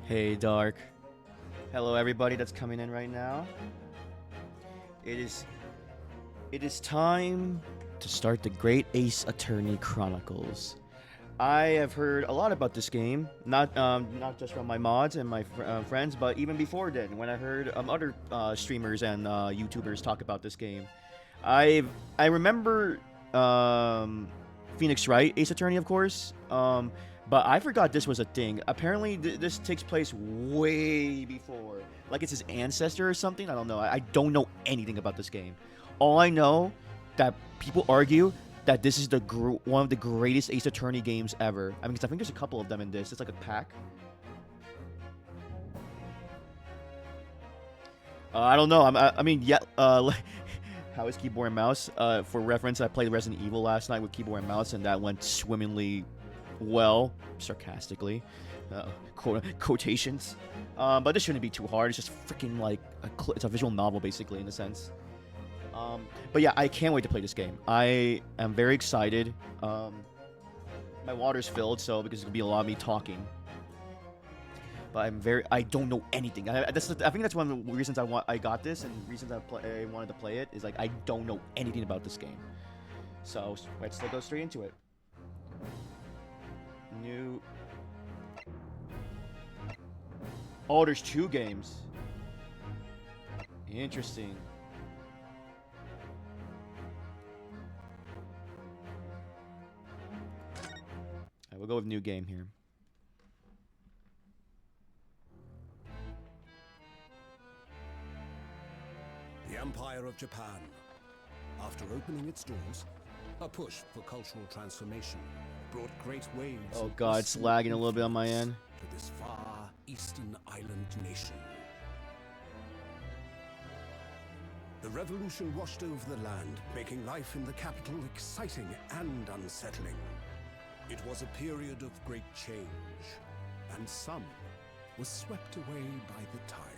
Hey, Dark. Hello, everybody that's coming in right now. It is time to start the Great Ace Attorney Chronicles. I have heard a lot about this game, not just from my mods and my friends, but even before then, when I heard other streamers and YouTubers talk about this game. I remember Phoenix Wright, Ace Attorney, of course. But I forgot this was a thing. Apparently, this takes place way before. Like it's his ancestor or something. I don't know. I don't know anything about this game. All I know that people argue that this is one of the greatest Ace Attorney games ever. I mean, 'cause I think there's a couple of them in this. It's like a pack. I don't know. I mean, yeah. How is keyboard and mouse? For reference, I played Resident Evil last night with keyboard and mouse, and that went swimmingly well, sarcastically. Quotations. But this shouldn't be too hard. It's just freaking like it's a visual novel, basically, in a sense. But yeah, I can't wait to play this game. I am very excited. My water's filled, so because it's gonna be a lot of me talking. But I don't know anything. I think that's one of the reasons I got this, and reasons I wanted to play it is like I don't know anything about this game. So let's go straight into it. New. Oh, there's 2 games. Interesting. Alright, we'll go with new game here. The Empire of Japan. After opening its doors, a push for cultural transformation brought great waves. Oh god, it's lagging a little bit on my end. To this far eastern island nation. The revolution washed over the land, making life in the capital exciting and unsettling. It was a period of great change, and some was swept away by the tide.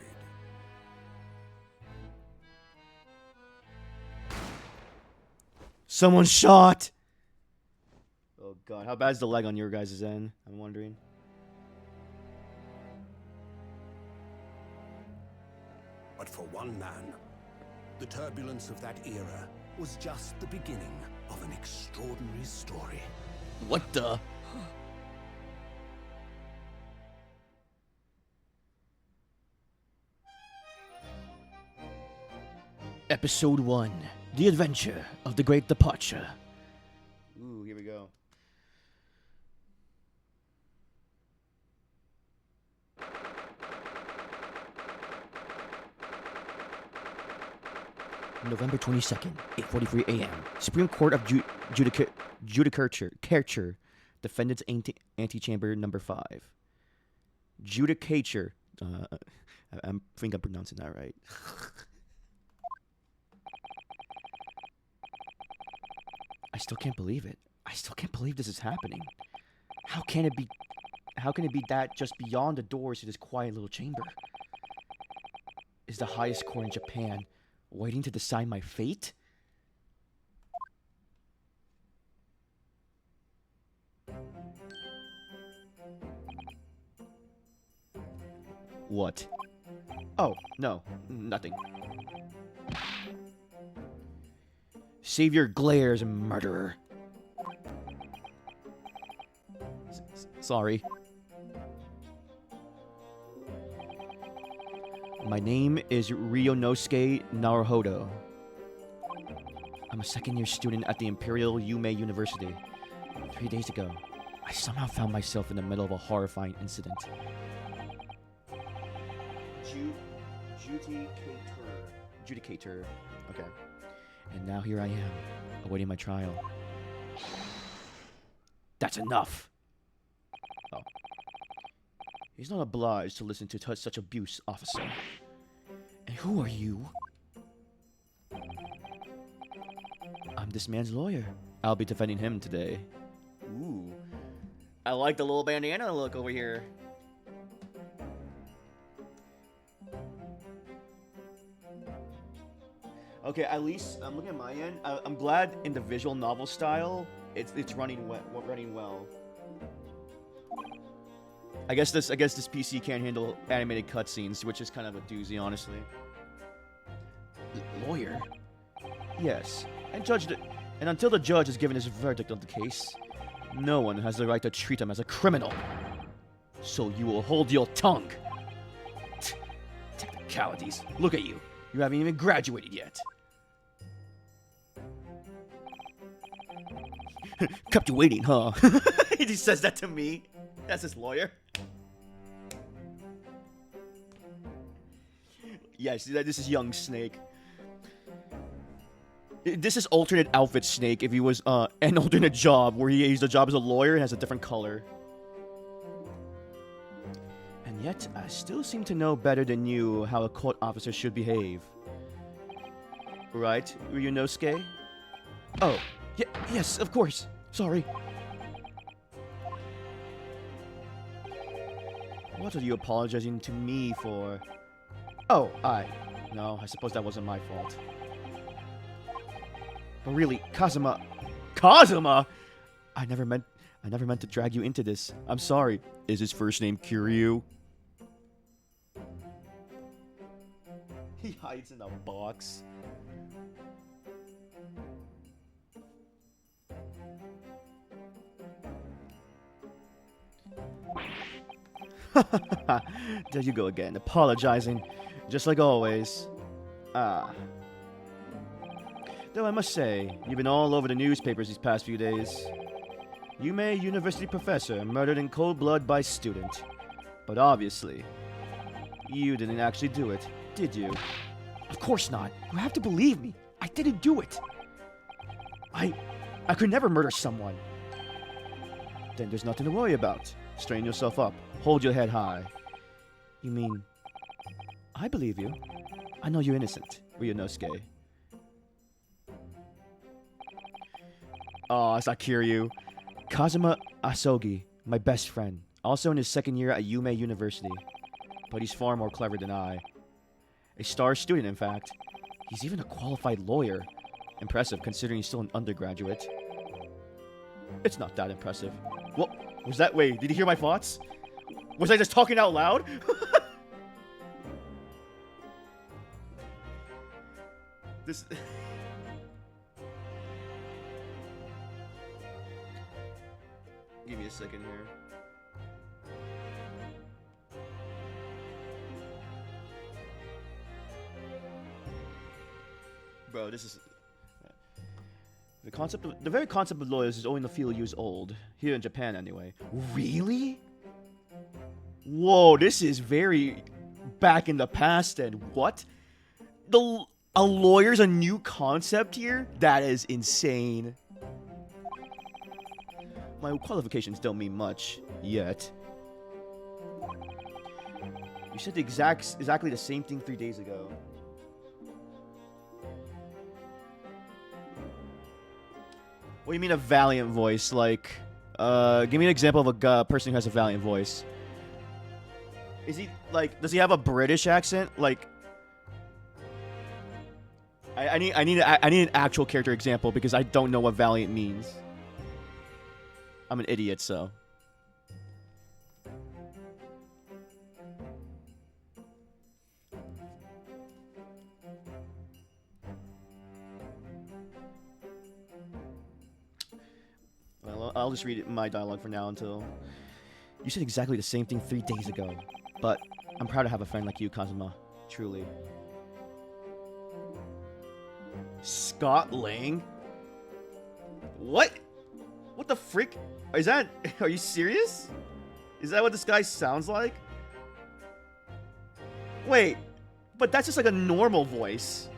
Someone shot! Oh god, how bad is the lag on your guys' end? I'm wondering. But for one man, the turbulence of that era was just the beginning of an extraordinary story. What the? Episode 1. The Adventure of the Great Departure. Ooh, here we go. November 22nd, 8:43 a.m. Supreme Court of Judicature. Defendant's Antechamber number 5. Judicature. I think I'm pronouncing that right. I still can't believe it. I still can't believe this is happening. How can it be that just beyond the doors to this quiet little chamber is the highest court in Japan, waiting to decide my fate? What? Oh, no, nothing. Savior glares, murderer. Sorry. My name is Ryonosuke Naruhodo. I'm a second-year student at the Imperial Yume University. 3 days ago, I somehow found myself in the middle of a horrifying incident. Judicator. Okay. And now here I am, awaiting my trial. That's enough! Oh. He's not obliged to listen to such abuse, officer. And who are you? I'm this man's lawyer. I'll be defending him today. Ooh. I like the little bandana look over here. Okay, at least I'm looking at my end. I'm glad in the visual novel style, it's running well. I guess this PC can't handle animated cutscenes, which is kind of a doozy, honestly. Lawyer? Yes. And until the judge has given his verdict on the case, no one has the right to treat him as a criminal. So you will hold your tongue. Technicalities. Look at you. You haven't even graduated yet. Kept you waiting, huh? He says that to me. That's his lawyer. Yes, this is young Snake. This is alternate outfit Snake if he was an alternate job where he used a job as a lawyer and has a different color. And yet, I still seem to know better than you how a court officer should behave. Right, Ryunosuke? Oh, yes, of course. Sorry. What are you apologizing to me for? Oh, no, I suppose that wasn't my fault. But really, Kazuma... Kazuma?! I never meant to drag you into this. I'm sorry. Is his first name Kiryu? He hides in a box. There you go again, apologizing. Just like always. Though I must say, you've been all over the newspapers these past few days. Yume University professor murdered in cold blood by student. But obviously, you didn't actually do it, did you? Of course not. You have to believe me. I didn't do it. I could never murder someone. Then there's nothing to worry about. Strain yourself up. Hold your head high. You mean... I believe you. I know you're innocent, Ryunosuke. Aw, it's not Kiryu. Kazuma Asogi, my best friend. Also in his second year at Yume University. But he's far more clever than I. A star student, in fact. He's even a qualified lawyer. Impressive, considering he's still an undergraduate. It's not that impressive. What? Was that... Wait, did you hear my thoughts? Was I just talking out loud? This... Give me a second here. Bro, this is... The very concept of lawyers is only in the few years old. Here in Japan, anyway. Really? Whoa, this is very back in the past then. What? A lawyer's a new concept here? That is insane. My qualifications don't mean much, yet. You said exactly the same thing 3 days ago. What do you mean a valiant voice? Like, give me an example of a person who has a valiant voice. Is he, like, does he have a British accent? Like, I need an actual character example because I don't know what valiant means. I'm an idiot, so. Well, I'll just read my dialogue for now until... You said exactly the same thing 3 days ago, but I'm proud to have a friend like you, Kazuma. Truly. Scott Lang? What? What the frick? Is that... Are you serious? Is that what this guy sounds like? Wait. But that's just like a normal voice.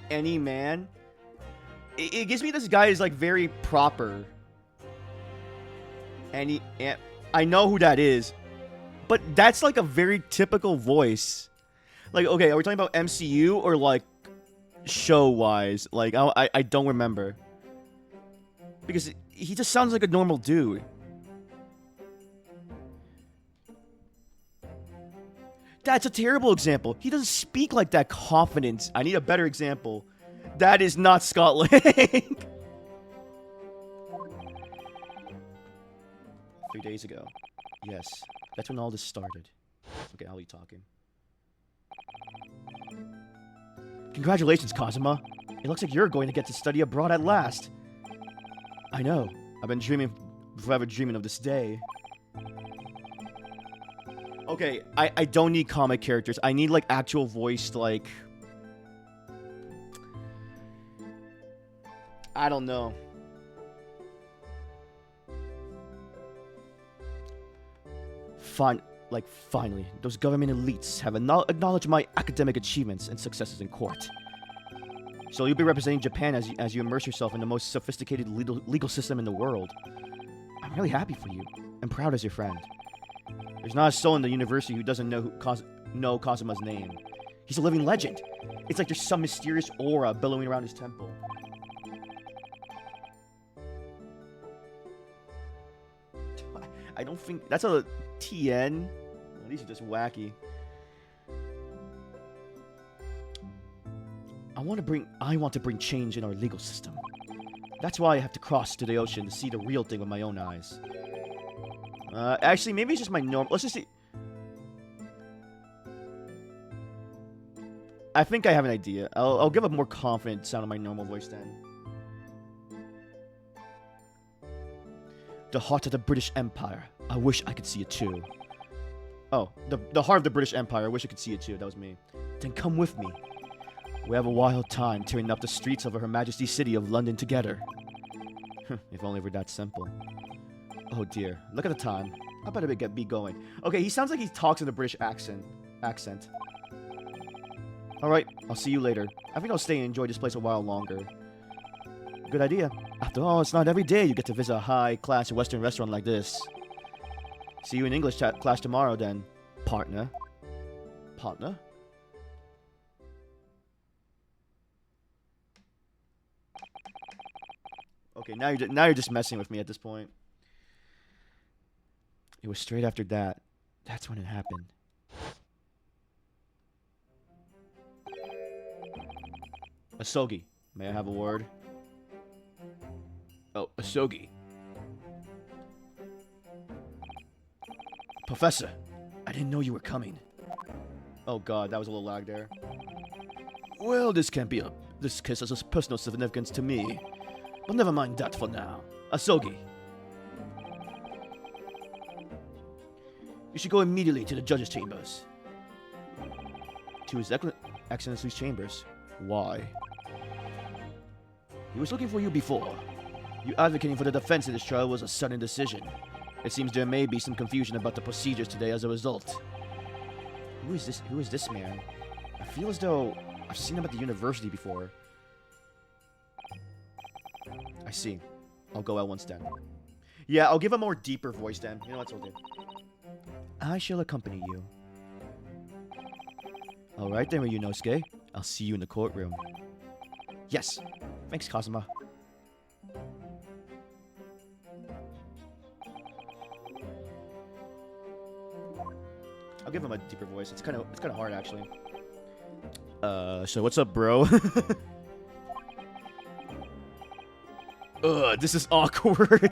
Any man? It gives me this guy is like very proper. And I know who that is. But that's like a very typical voice. Like, okay, are we talking about MCU or like show-wise? Like, I don't remember. Because he just sounds like a normal dude. That's a terrible example. He doesn't speak like that confident. I need a better example. That is not Scott Lang. 3 days ago. Yes, that's when all this started. Okay, I'll be talking. Congratulations, Kazuma. It looks like you're going to get to study abroad at last. I know. I've been forever dreaming of this day. Okay, I don't need comic characters. I need, like, actual voiced, like... I don't know. Finally, those government elites have acknowledged my academic achievements and successes in court. So you'll be representing Japan as you immerse yourself in the most sophisticated legal system in the world. I'm really happy for you. I'm proud as your friend. There's not a soul in the university who doesn't know Kazuma's name. He's a living legend. It's like there's some mysterious aura billowing around his temple. I don't think that's a TN. Oh, these are just wacky. I want to bring change in our legal system. That's why I have to cross to the ocean to see the real thing with my own eyes. Actually, maybe it's just my normal. Let's just see. I think I have an idea. I'll give a more confident sound of my normal voice then. The heart of the British Empire. I wish I could see it too. Oh, the heart of the British Empire. I wish I could see it too. That was me. Then come with me. We have a wild time tearing up the streets of Her Majesty's city of London together. If only it were that simple. Oh dear. Look at the time. I better be going. Okay, he sounds like he talks in a British accent. Alright, I'll see you later. I think I'll stay and enjoy this place a while longer. Good idea. After all, it's not every day you get to visit a high-class Western restaurant like this. See you in English class tomorrow, then, partner. Partner? Okay, now you're just messing with me at this point. It was straight after that. That's when it happened. Asogi, may I have a word? Oh, Asogi. Professor, I didn't know you were coming. Oh god, that was a little lag there. Well, this case has personal significance to me. But never mind that for now. Asogi. You should go immediately to the judge's chambers. To His Excellency's chambers. Why? He was looking for you before. You advocating for the defense in this trial was a sudden decision. It seems there may be some confusion about the procedures today as a result. Who is this man? I feel as though I've seen him at the university before. I see. I'll go out once then. Yeah, I'll give a more deeper voice then. You know what I'll do? I shall accompany you. Alright then, Ryunosuke. I'll see you in the courtroom. Yes. Thanks, Kazuma. I'll give him a deeper voice. It's kind of hard actually. So what's up, bro? This is awkward.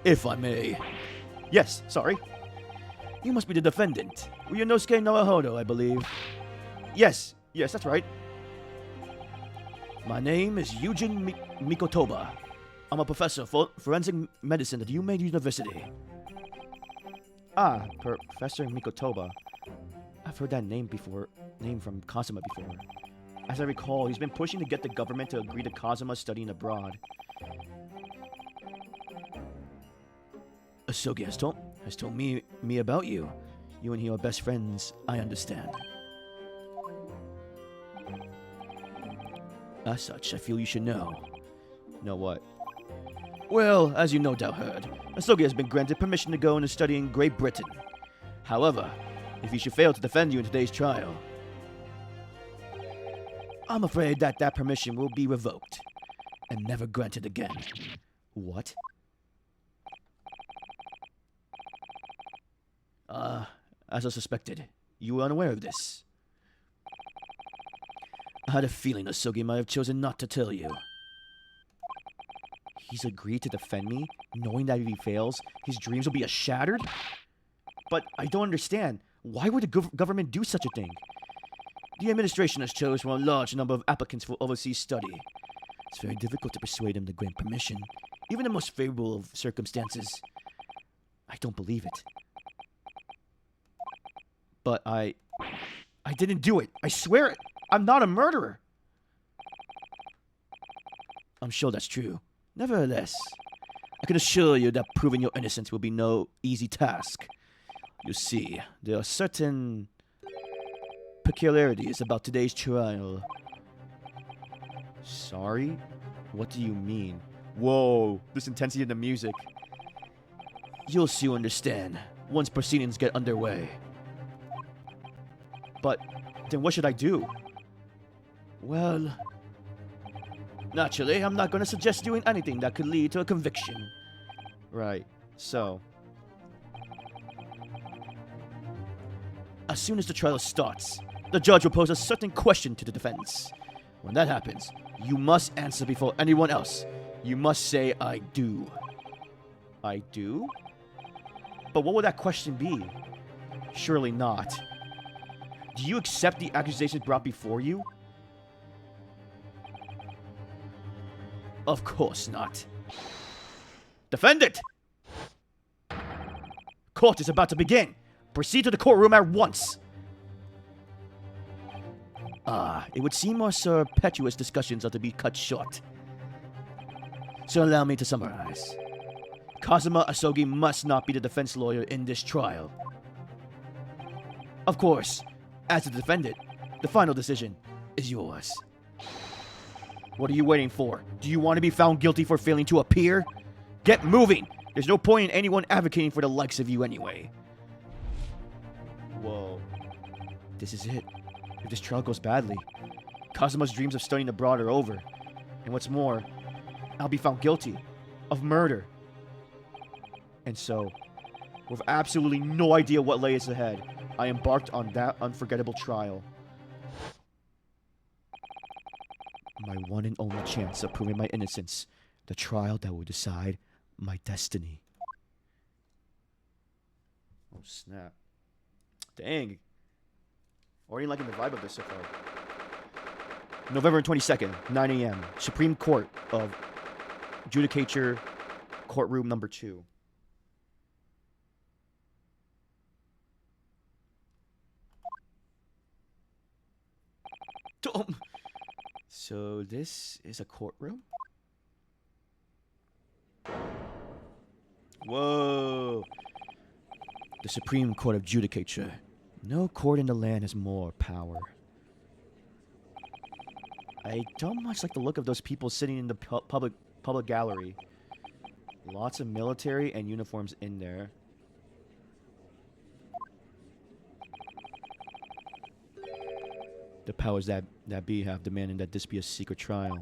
If I may. Yes, sorry. You must be the defendant. Ryunosuke Naohodo, I believe. Yes, that's right. My name is Eugene Mikotoba. I'm a professor for forensic medicine at Yume University. Ah, Professor Mikotoba. I've heard that name from Kazuma before. As I recall, he's been pushing to get the government to agree to Kazuma studying abroad. Asogi has told me about you. You and he are best friends, I understand. As such, I feel you should know. Know what? Well, as you no doubt heard, Asogi has been granted permission to go and study in Great Britain. However, if he should fail to defend you in today's trial, I'm afraid that permission will be revoked and never granted again. What? As I suspected, you were unaware of this. I had a feeling Asogi might have chosen not to tell you. he's agreed to defend me, knowing that if he fails, his dreams will be shattered? But I don't understand. Why would the government do such a thing? The administration has chosen from a large number of applicants for overseas study. It's very difficult to persuade them to grant permission, even in the most favorable of circumstances. I don't believe it. But I didn't do it. I swear it. I'm not a murderer. I'm sure that's true. Nevertheless, I can assure you that proving your innocence will be no easy task. You see, there are certain peculiarities about today's trial. Sorry? What do you mean? Whoa, this intensity in the music. You'll soon understand once proceedings get underway. But then what should I do? Well, naturally, I'm not going to suggest doing anything that could lead to a conviction. Right, so as soon as the trial starts, the judge will pose a certain question to the defense. When that happens, you must answer before anyone else. You must say, I do. I do? But what would that question be? Surely not. Do you accept the accusations brought before you? Of course not. Defendant! Court is about to begin. Proceed to the courtroom at once. It would seem our impetuous discussions are to be cut short. So allow me to summarize. Kazuma Asogi must not be the defense lawyer in this trial. Of course, as the defendant, the final decision is yours. What are you waiting for? Do you want to be found guilty for failing to appear? Get moving! There's no point in anyone advocating for the likes of you anyway. Whoa. This is it. If this trial goes badly, Kazuma's dreams of studying abroad are over. And what's more, I'll be found guilty of murder. And so, with absolutely no idea what lay us ahead, I embarked on that unforgettable trial. My one and only chance of proving my innocence. The trial that will decide my destiny. Oh, snap. Dang. Already liking the vibe of this so far. November 22nd, 9 a.m. Supreme Court of Judicature, Courtroom number 2. So this is a courtroom? Whoa. The Supreme Court of Judicature. No court in the land has more power. I don't much like the look of those people sitting in the public gallery. Lots of military and uniforms in there. The powers that be have demanded that this be a secret trial.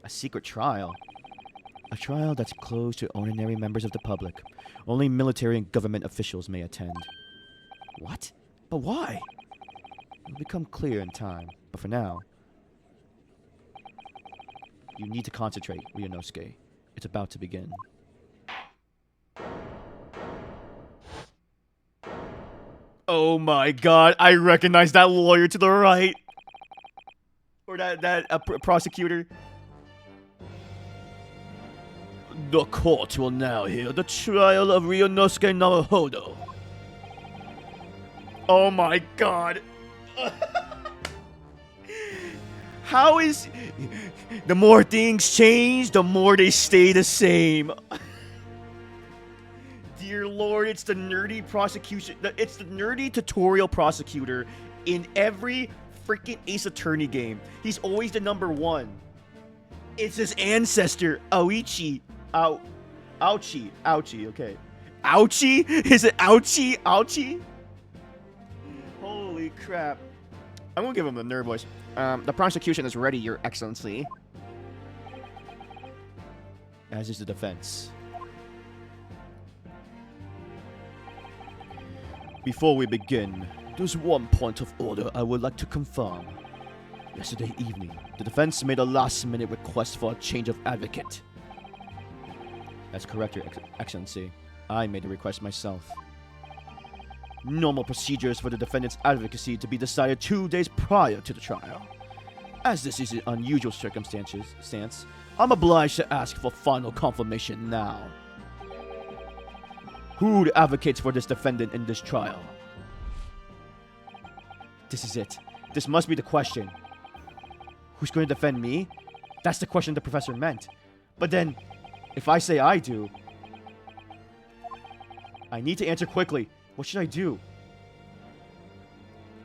A secret trial? A trial that's closed to ordinary members of the public. Only military and government officials may attend. What? But why? It'll become clear in time. But for now, you need to concentrate, Ryunosuke. It's about to begin. Oh my god, I recognize that lawyer to the right. Or that prosecutor. The court will now hear the trial of Ryunosuke Naruhodo. Oh my god. How is... The more things change, the more they stay the same. Dear Lord, it's the nerdy prosecution. It's the nerdy tutorial prosecutor in every freaking Ace Attorney game. He's always the number one. It's his ancestor, Ouichi. Ouchie, okay. Ouchie? Is it Ouchie? Ouchie? Holy crap. I'm gonna give him the nerd voice. The prosecution is ready, Your Excellency. As is the defense. Before we begin, there's one point of order I would like to confirm. Yesterday evening, the defense made a last-minute request for a change of advocate. That's correct, Your Excellency. I made the request myself. Normal procedures for the defendant's advocacy to be decided 2 days prior to the trial. As this is an unusual circumstance, I'm obliged to ask for final confirmation now. Who advocates for this defendant in this trial? This is it. This must be the question. Who's going to defend me? That's the question the professor meant. But then, if I say I do, I need to answer quickly. What should I do?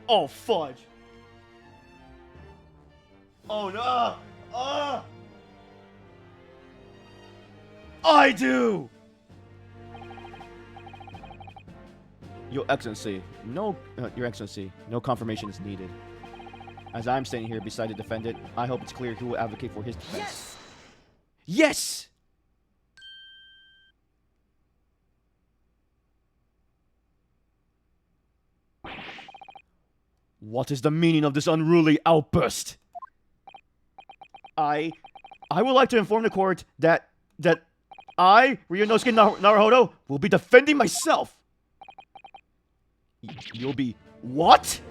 Oh, fudge. Oh, no. I do! Your Excellency, no confirmation is needed. As I'm standing here beside the defendant, I hope it's clear who will advocate for his defense. Yes! What is the meaning of this unruly outburst? I would like to inform the court that I, Ryunosuke Naruhodo, will be defending myself. You'll be what?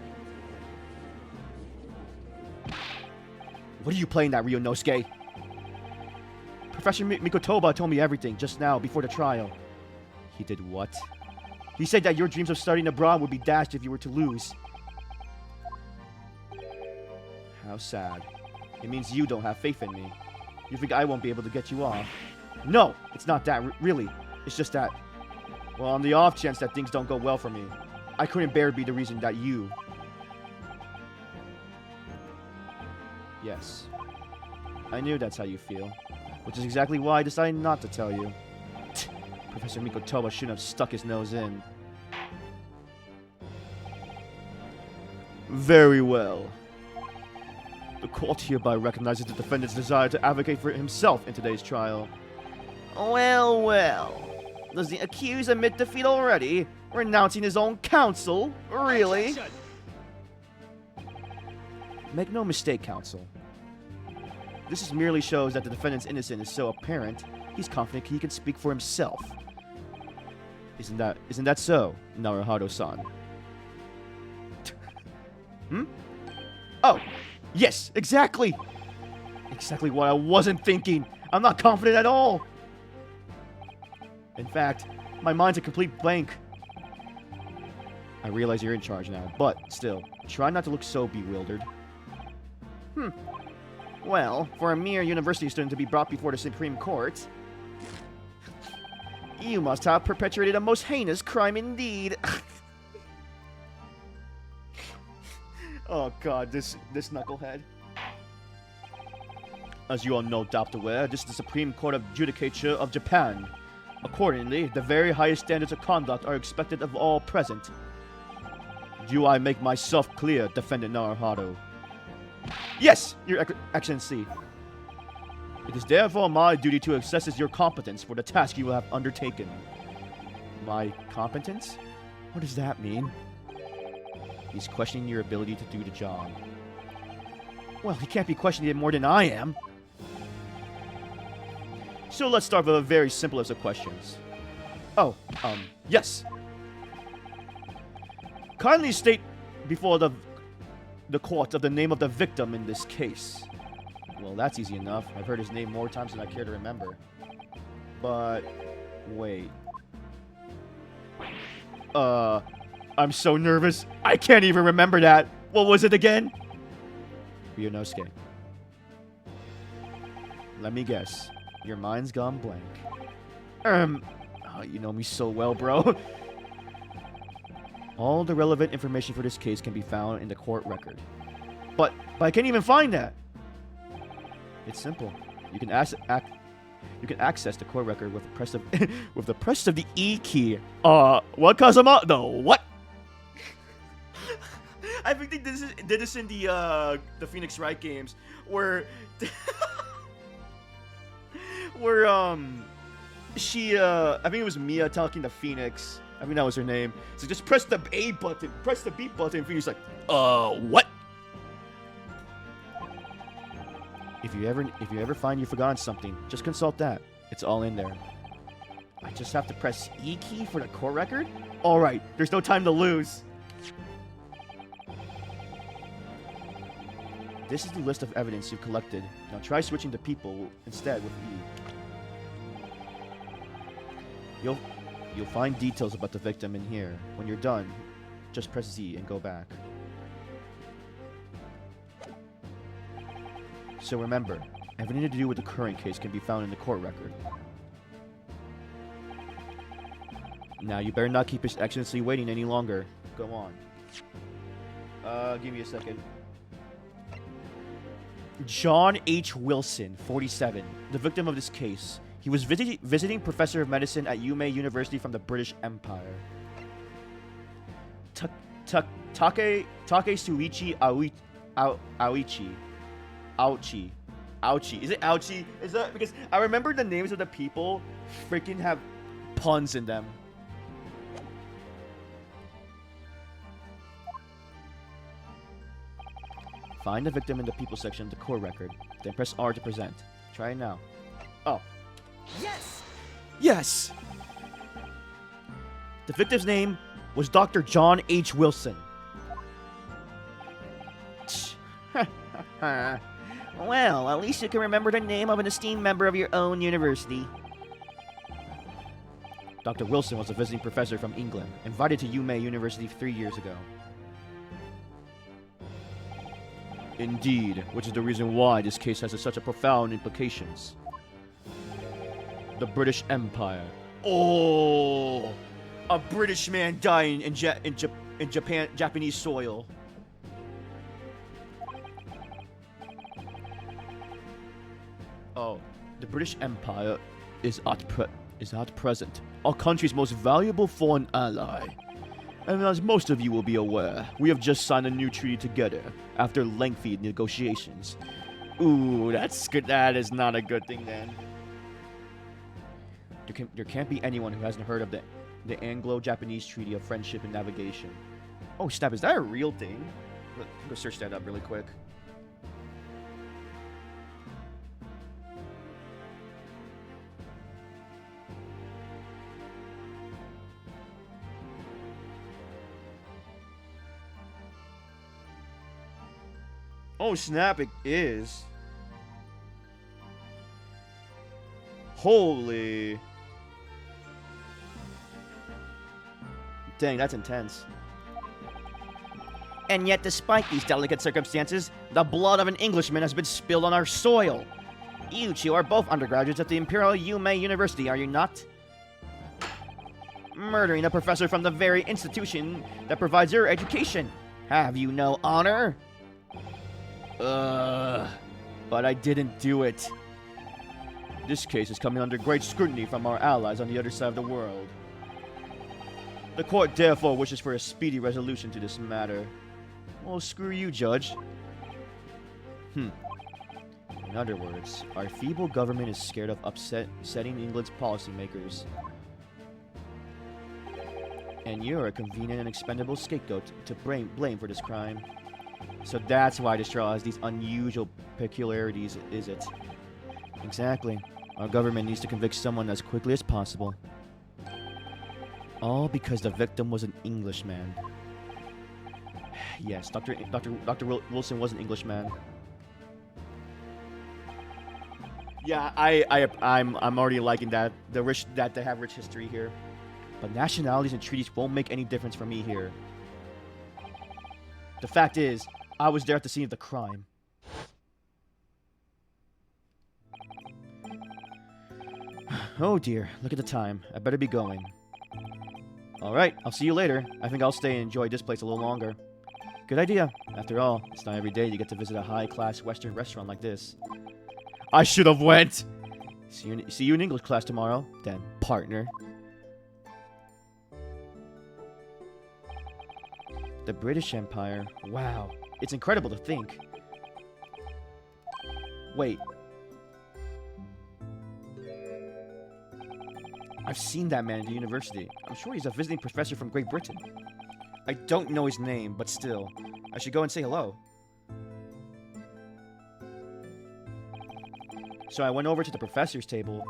What are you playing that, Ryunosuke? Professor Mikotoba told me everything just now before the trial. He did what? He said that your dreams of studying abroad would be dashed if you were to lose. How sad. It means you don't have faith in me. You think I won't be able to get you off. No, it's not that, really. It's just that, well, on the off chance that things don't go well for me, I couldn't bear to be the reason that you... Yes. I knew that's how you feel. Which is exactly why I decided not to tell you. Professor Mikotoba shouldn't have stuck his nose in. Very well. The court hereby recognizes the defendant's desire to advocate for himself in today's trial. Well, well. Does the accused admit defeat already? Renouncing his own counsel? Really? Attention! Make no mistake, counsel. This merely shows that the defendant's innocence is so apparent, he's confident he can speak for himself. Isn't that so, Naruhodo-san? Oh, yes, exactly! Exactly what I wasn't thinking! I'm not confident at all! In fact, my mind's a complete blank. I realize you're in charge now, but still, try not to look so bewildered. Well, for a mere university student to be brought before the Supreme Court, you must have perpetrated a most heinous crime indeed. Oh god, this knucklehead. As you are no doubt aware, this is the Supreme Court of Judicature of Japan. Accordingly, the very highest standards of conduct are expected of all present. Do I make myself clear, Defendant Naruhodo? Yes, Your Excellency. It is therefore my duty to assess your competence for the task you have undertaken. My competence? What does that mean? He's questioning your ability to do the job. Well, he can't be questioning it more than I am. So let's start with a very simplest of questions. Oh, yes. Kindly state before the court of the name of the victim in this case. Well, that's easy enough. I've heard his name more times than I care to remember. But, wait. I'm so nervous. I can't even remember that. What was it again? Ryunosuke. Let me guess. Your mind's gone blank. Oh, you know me so well, bro. All the relevant information for this case can be found in the court record. But I can't even find that. It's simple. You can access the court record with the press of with the press of the E key. What, Kazama? No, what? I think they did this in the Phoenix Wright games, where she I think it was Mia talking to Phoenix. I think that was her name. So just press the A button, press the B button, and Phoenix like, what? If you ever find you've forgotten something, just consult that. It's all in there. I just have to press E key for the court record? Alright, there's no time to lose. This is the list of evidence you've collected. Now try switching to people instead with E. You'll find details about the victim in here. When you're done, just press Z and go back. So remember, everything to do with the current case can be found in the court record. Now you better not keep His Excellency waiting any longer. Go on. Give me a second. John H. Wilson, 47, the victim of this case. He was visiting professor of medicine at Yume University from the British Empire. Take Suichi Aoichi. Ouchie. Is it Ouchie? Is that because I remember the names of the people freaking have puns in them. Find the victim in the people section of the core record, then press R to present. Try it now. Oh. Yes! Yes! The victim's name was Dr. John H. Wilson. Well, at least you can remember the name of an esteemed member of your own university. Dr. Wilson was a visiting professor from England, invited to Yume University 3 years ago. Indeed, which is the reason why this case has such a profound implications. The British Empire. Oh! A British man dying in Japanese soil. Oh, the British Empire is at present our country's most valuable foreign ally. And as most of you will be aware, we have just signed a new treaty together after lengthy negotiations. Ooh, that's good. That is not a good thing then. There can't be anyone who hasn't heard of the Anglo-Japanese Treaty of Friendship and Navigation. Oh snap, is that a real thing? I'm gonna search that up really quick. Oh snap, it is. Holy. Dang, that's intense. And yet, despite these delicate circumstances, the blood of an Englishman has been spilled on our soil. You two are both undergraduates at the Imperial Yume University, are you not? Murdering a professor from the very institution that provides your education. Have you no honor? But I didn't do it. This case is coming under great scrutiny from our allies on the other side of the world. The court therefore wishes for a speedy resolution to this matter. Well, screw you, Judge. In other words, our feeble government is scared of upsetting England's policymakers. And you're a convenient and expendable scapegoat to blame for this crime. So that's why this trial has these unusual peculiarities, is it? Exactly. Our government needs to convict someone as quickly as possible. All because the victim was an Englishman. Yes, Dr. Wilson was an Englishman. Yeah, I'm already liking that. That they have rich history here. But nationalities and treaties won't make any difference for me here. The fact is, I was there at the scene of the crime. Oh dear, look at the time. I better be going. Alright, I'll see you later. I think I'll stay and enjoy this place a little longer. Good idea. After all, it's not every day you get to visit a high-class Western restaurant like this. I should have went! See you in English class tomorrow, then, partner. The British Empire. Wow. It's incredible to think. Wait. I've seen that man at the university. I'm sure he's a visiting professor from Great Britain. I don't know his name, but still. I should go and say hello. So I went over to the professor's table.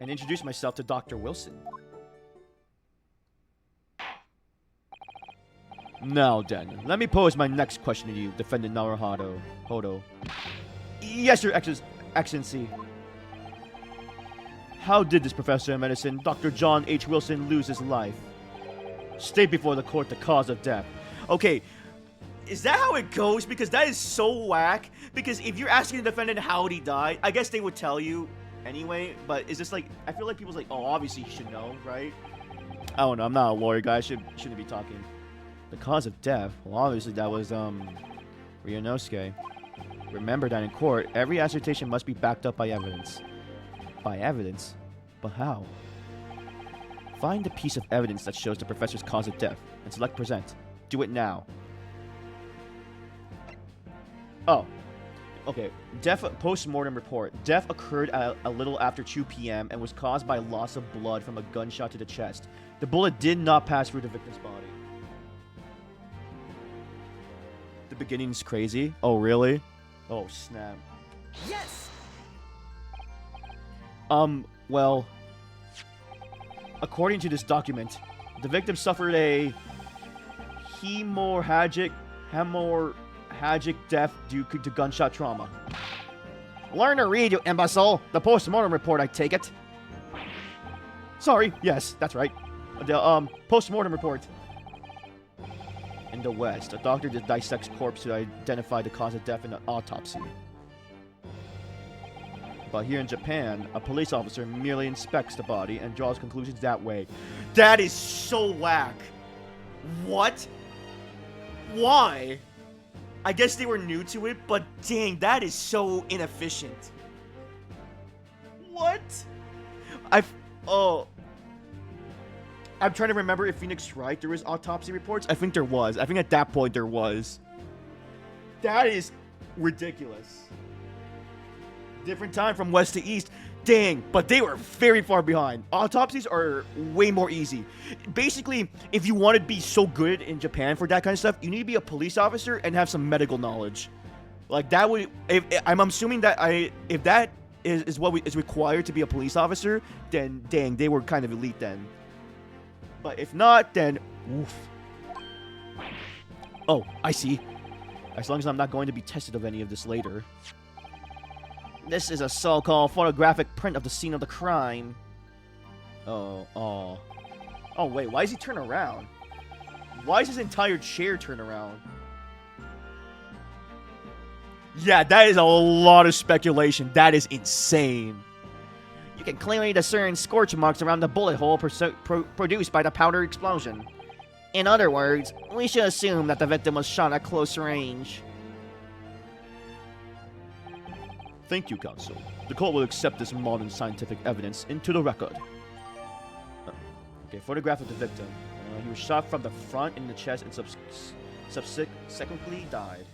and introduce myself to Dr. Wilson. Now then, let me pose my next question to you, Defendant Naruhodo. Hodo. Yes, Your Excellency. How did this professor of medicine, Dr. John H. Wilson, lose his life? State before the court the cause of death. Okay, is that how it goes? Because that is so whack. Because if you're asking the defendant how he died, I guess they would tell you anyway. But is this like, I feel like people's like, oh, obviously you should know, right? I don't know. I'm not a lawyer, guys. Shouldn't be talking. The cause of death? Well, obviously that was Ryunosuke. Remember that in court, every assertion must be backed up by evidence. By evidence? But how? Find the piece of evidence that shows the professor's cause of death and select present. Do it now. Oh. Okay. Death post-mortem report. Death occurred a little after 2 p.m. and was caused by loss of blood from a gunshot to the chest. The bullet did not pass through the victim's body. The beginning's crazy. Oh, really? Oh, snap. Yes! Well, according to this document, the victim suffered a hemorrhagic death due to gunshot trauma. Learn to read, you imbecile. The post-mortem report, I take it. Sorry, yes, that's right. The, post-mortem report. In the West, a doctor dissects corpse to identify the cause of death in an autopsy. But here in Japan, a police officer merely inspects the body and draws conclusions that way. That is so whack. What? Why? I guess they were new to it, but dang, that is so inefficient. What? I'm trying to remember if Phoenix Wright there was autopsy reports. I think there was. I think at that point there was. That is ridiculous. Different time from west to east. Dang, but they were very far behind. Autopsies are way more easy. Basically, if you want to be so good in Japan for that kind of stuff, you need to be a police officer and have some medical knowledge. Like that would, I'm assuming that if that is what is required to be a police officer, then dang, they were kind of elite then. But if not, then oof. Oh, I see. As long as I'm not going to be tested of any of this later. This is a so-called photographic print of the scene of the crime. Oh, wait, why is he turn around? Why is his entire chair turn around? Yeah, that is a lot of speculation. That is insane. You can clearly discern scorch marks around the bullet hole produced by the powder explosion. In other words, we should assume that the victim was shot at close range. Thank you, counsel. The court will accept this modern scientific evidence into the record. Okay, photograph of the victim. He was shot from the front in the chest and subsequently died.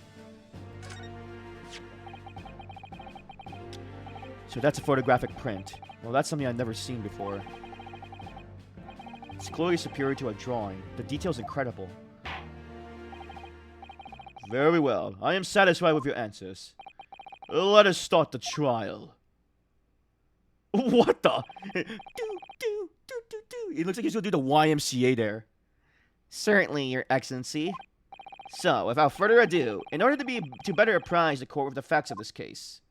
So that's a photographic print. Well, that's something I've never seen before. It's clearly superior to a drawing. The detail's incredible. Very well. I am satisfied with your answers. Let us start the trial. What the? It looks like he's gonna do the YMCA there. Certainly, Your Excellency. So, without further ado, in order to better apprise the court with the facts of this case,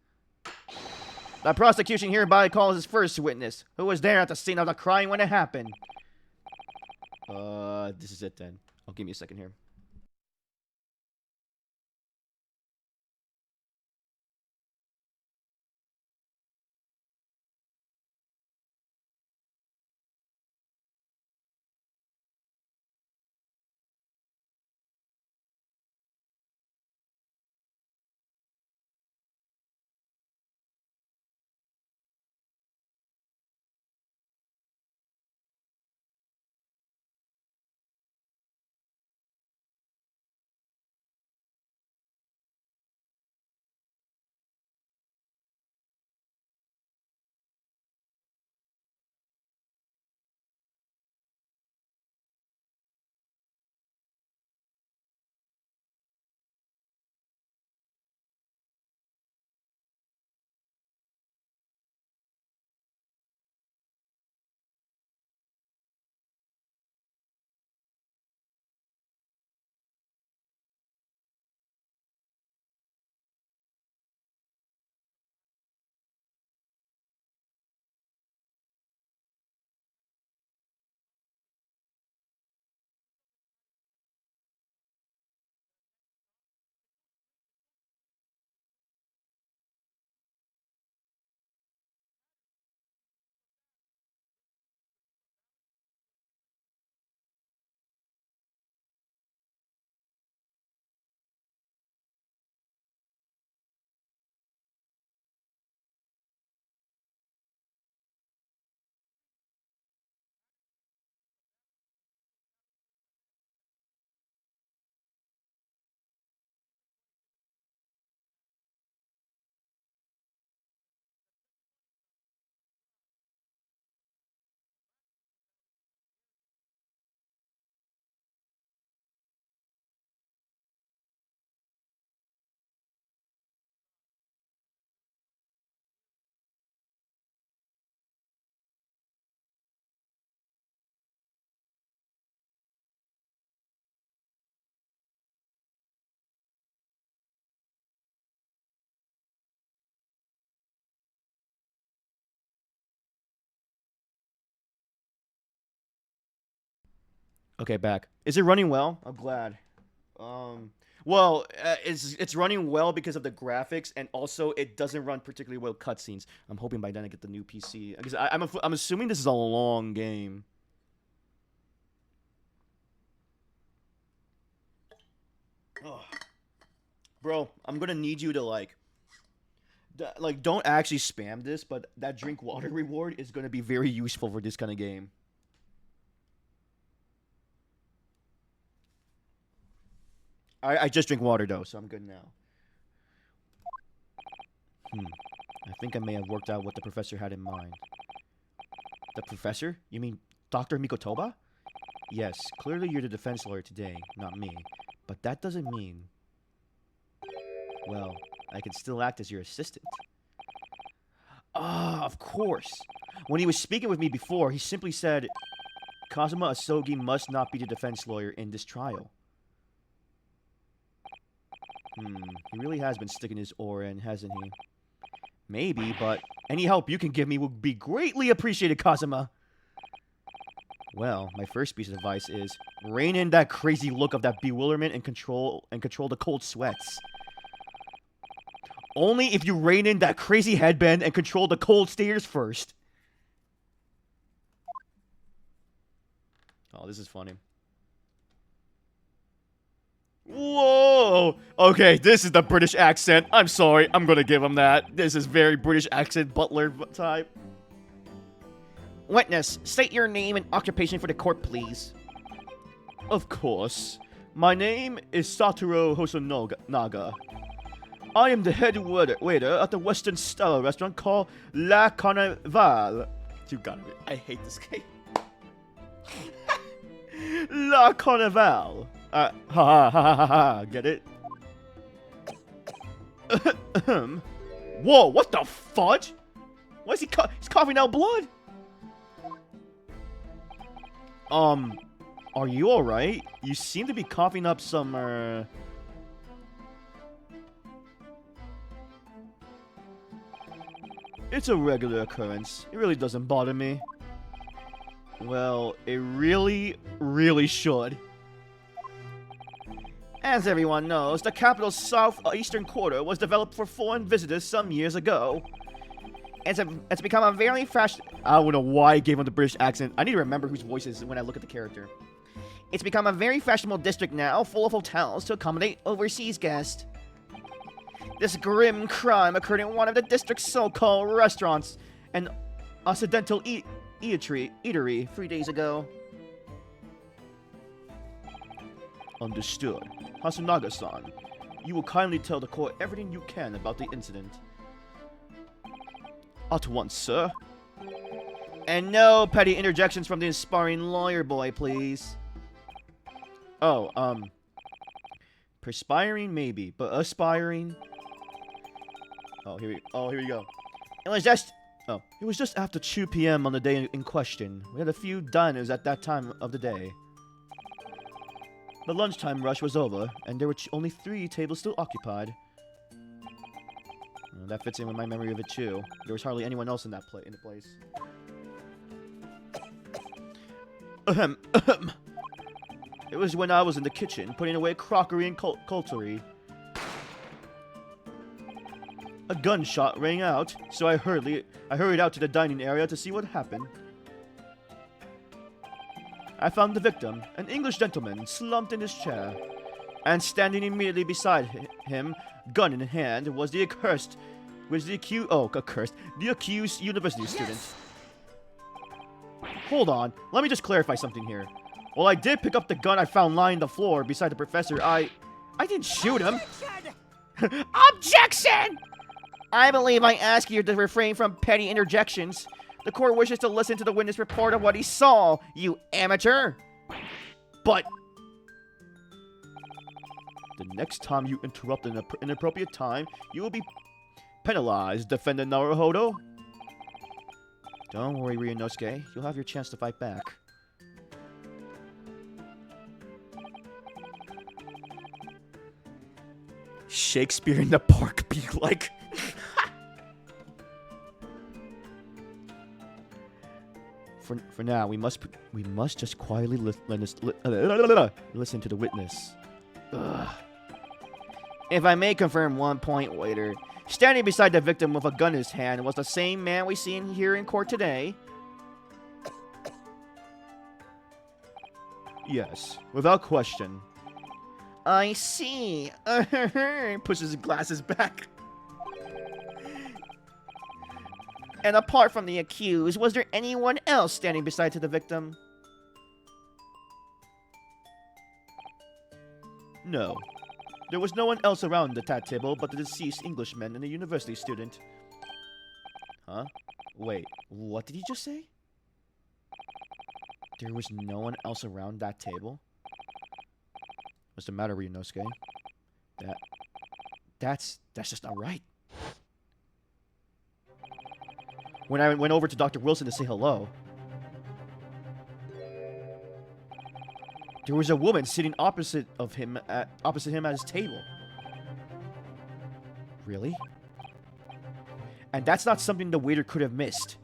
the prosecution hereby calls its first witness, who was there at the scene of the crime when it happened. This is it then. Oh, give me a second here. Okay, back. Is it running well? I'm glad. Well, it's running well because of the graphics, and also it doesn't run particularly well cutscenes. I'm hoping by then I get the new PC. Because I'm assuming this is a long game. Ugh. Bro, I'm gonna need you to like, don't actually spam this, but that drink water reward is gonna be very useful for this kind of game. I just drink water though, so I'm good now. I think I may have worked out what the professor had in mind. The professor? You mean Dr. Mikotoba? Yes, clearly you're the defense lawyer today, not me. But that doesn't mean... Well, I can still act as your assistant. Ah, of course. When he was speaking with me before, he simply said, Kazuma Asogi must not be the defense lawyer in this trial. He really has been sticking his oar in, hasn't he? Maybe, but any help you can give me would be greatly appreciated, Kazuma. Well, my first piece of advice is rein in that crazy look of that bewilderment and control the cold sweats. Only if you rein in that crazy headband and control the cold stares first. Oh, this is funny. Whoa! Okay, this is the British accent. I'm sorry, I'm gonna give him that. This is very British accent, butler type. Witness, state your name and occupation for the court, please. Of course. My name is Satoru Hosonaga. I am the head waiter at the Western style restaurant called La Carnival. You got it. I hate this game. La Carnival. Ha ha ha ha ha. Get it? Whoa, what the fudge? Why is he's coughing out blood? Are you alright? You seem to be coughing up some, It's a regular occurrence. It really doesn't bother me. Well, it really, really should. As everyone knows, the capital's southeastern quarter was developed for foreign visitors some years ago. It's become a very I don't know why I gave him the British accent. I need to remember whose voice is when I look at the character. It's become a very fashionable district now, full of hotels to accommodate overseas guests. This grim crime occurred in one of the district's so-called restaurants, an Occidental eatery 3 days ago. Understood. Hasunaga-san, you will kindly tell the court everything you can about the incident. At once, sir. And no petty interjections from the inspiring lawyer boy, please. Oh, perspiring maybe, but aspiring? Oh, here we go. It was just after 2 p.m. on the day in question. We had a few diners at that time of the day. The lunchtime rush was over, and there were only 3 tables still occupied. That fits in with my memory of it too. There was hardly anyone else in the place. It was when I was in the kitchen, putting away crockery and cutlery. A gunshot rang out, so I hurried out to the dining area to see what happened. I found the victim, an English gentleman, slumped in his chair. And standing immediately beside him, gun in hand, was the accused university student. Hold on, let me just clarify something here. While I did pick up the gun I found lying on the floor beside the professor, I didn't shoot him. Objection! I believe I ask you to refrain from petty interjections. The court wishes to listen to the witness report of what he saw, you amateur. But the next time you interrupt an inappropriate time, you will be penalized, defendant Naruhodo. Don't worry, Ryunosuke. You'll have your chance to fight back. Shakespeare in the Park be like... For now, we must just quietly listen to the witness. Ugh. If I may confirm one point, waiter. Standing beside the victim with a gun in his hand was the same man we seen here in court today. Yes, without question. I see. Pushes his glasses back. And apart from the accused, was there anyone else standing beside to the victim? No. There was no one else around the tat table but the deceased Englishman and the university student. Huh? Wait, what did he just say? There was no one else around that table? What's the matter, Ryunosuke? That's just not right. When I went over to Dr. Wilson to say hello, there was a woman sitting opposite him at his table. Really? And that's not something the waiter could have missed.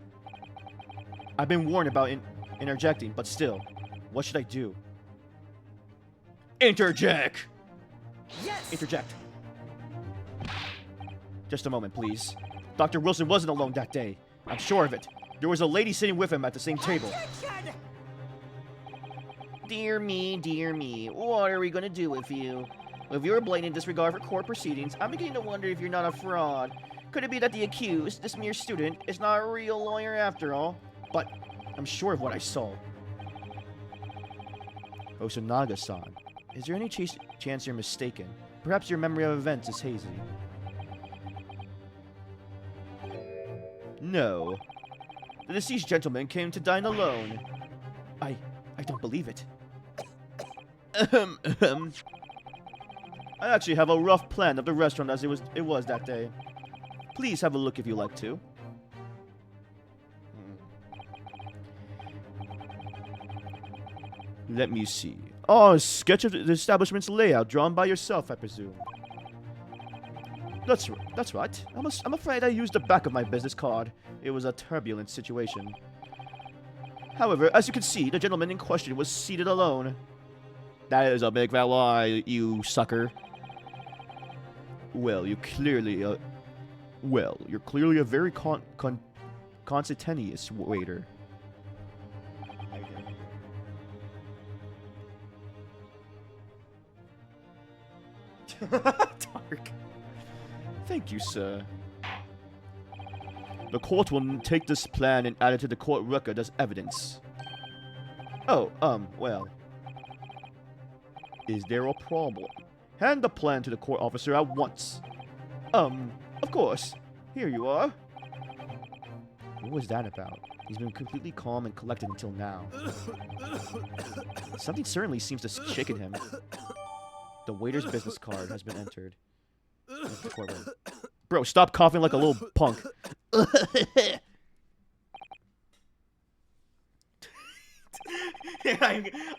I've been warned about interjecting, but still, what should I do? Interject! Yes! Interject. Just a moment, please. Dr. Wilson wasn't alone that day. I'm sure of it. There was a lady sitting with him at the same table. Objection! Dear me, what are we gonna do with you? With your blatant disregard for court proceedings, I'm beginning to wonder if you're not a fraud. Could it be that the accused, this mere student, is not a real lawyer after all? But I'm sure of what I saw. Osanaga-san, is there any chance you're mistaken? Perhaps your memory of events is hazy. No. The deceased gentleman came to dine alone. I don't believe it. I actually have a rough plan of the restaurant as it was that day. Please have a look if you like to. Let me see. Oh, a sketch of the establishment's layout drawn by yourself, I presume. That's right. I'm afraid I used the back of my business card. It was a turbulent situation. However, as you can see, the gentleman in question was seated alone. That is a big fat lie, you sucker. Well, you're clearly a very conscientious waiter. Dark. Thank you, sir. The court will take this plan and add it to the court record as evidence. Oh, well. Is there a problem? Hand the plan to the court officer at once. Of course. Here you are. What was that about? He's been completely calm and collected until now. Something certainly seems to shake in him. The waiter's business card has been entered. Bro, stop coughing like a little punk.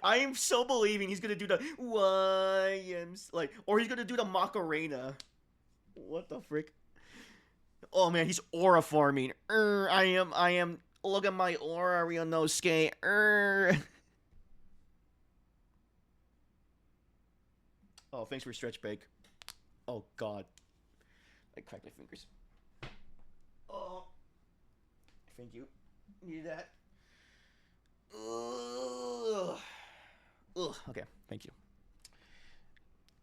I am so believing he's gonna do the or he's gonna do the Macarena. What the frick? Oh man, he's aura farming. I am. Look at my aura, Ryunosuke. Oh, thanks for stretch bake. Oh god, I cracked my fingers. Oh, thank you. Need that. Ugh. Okay, thank you.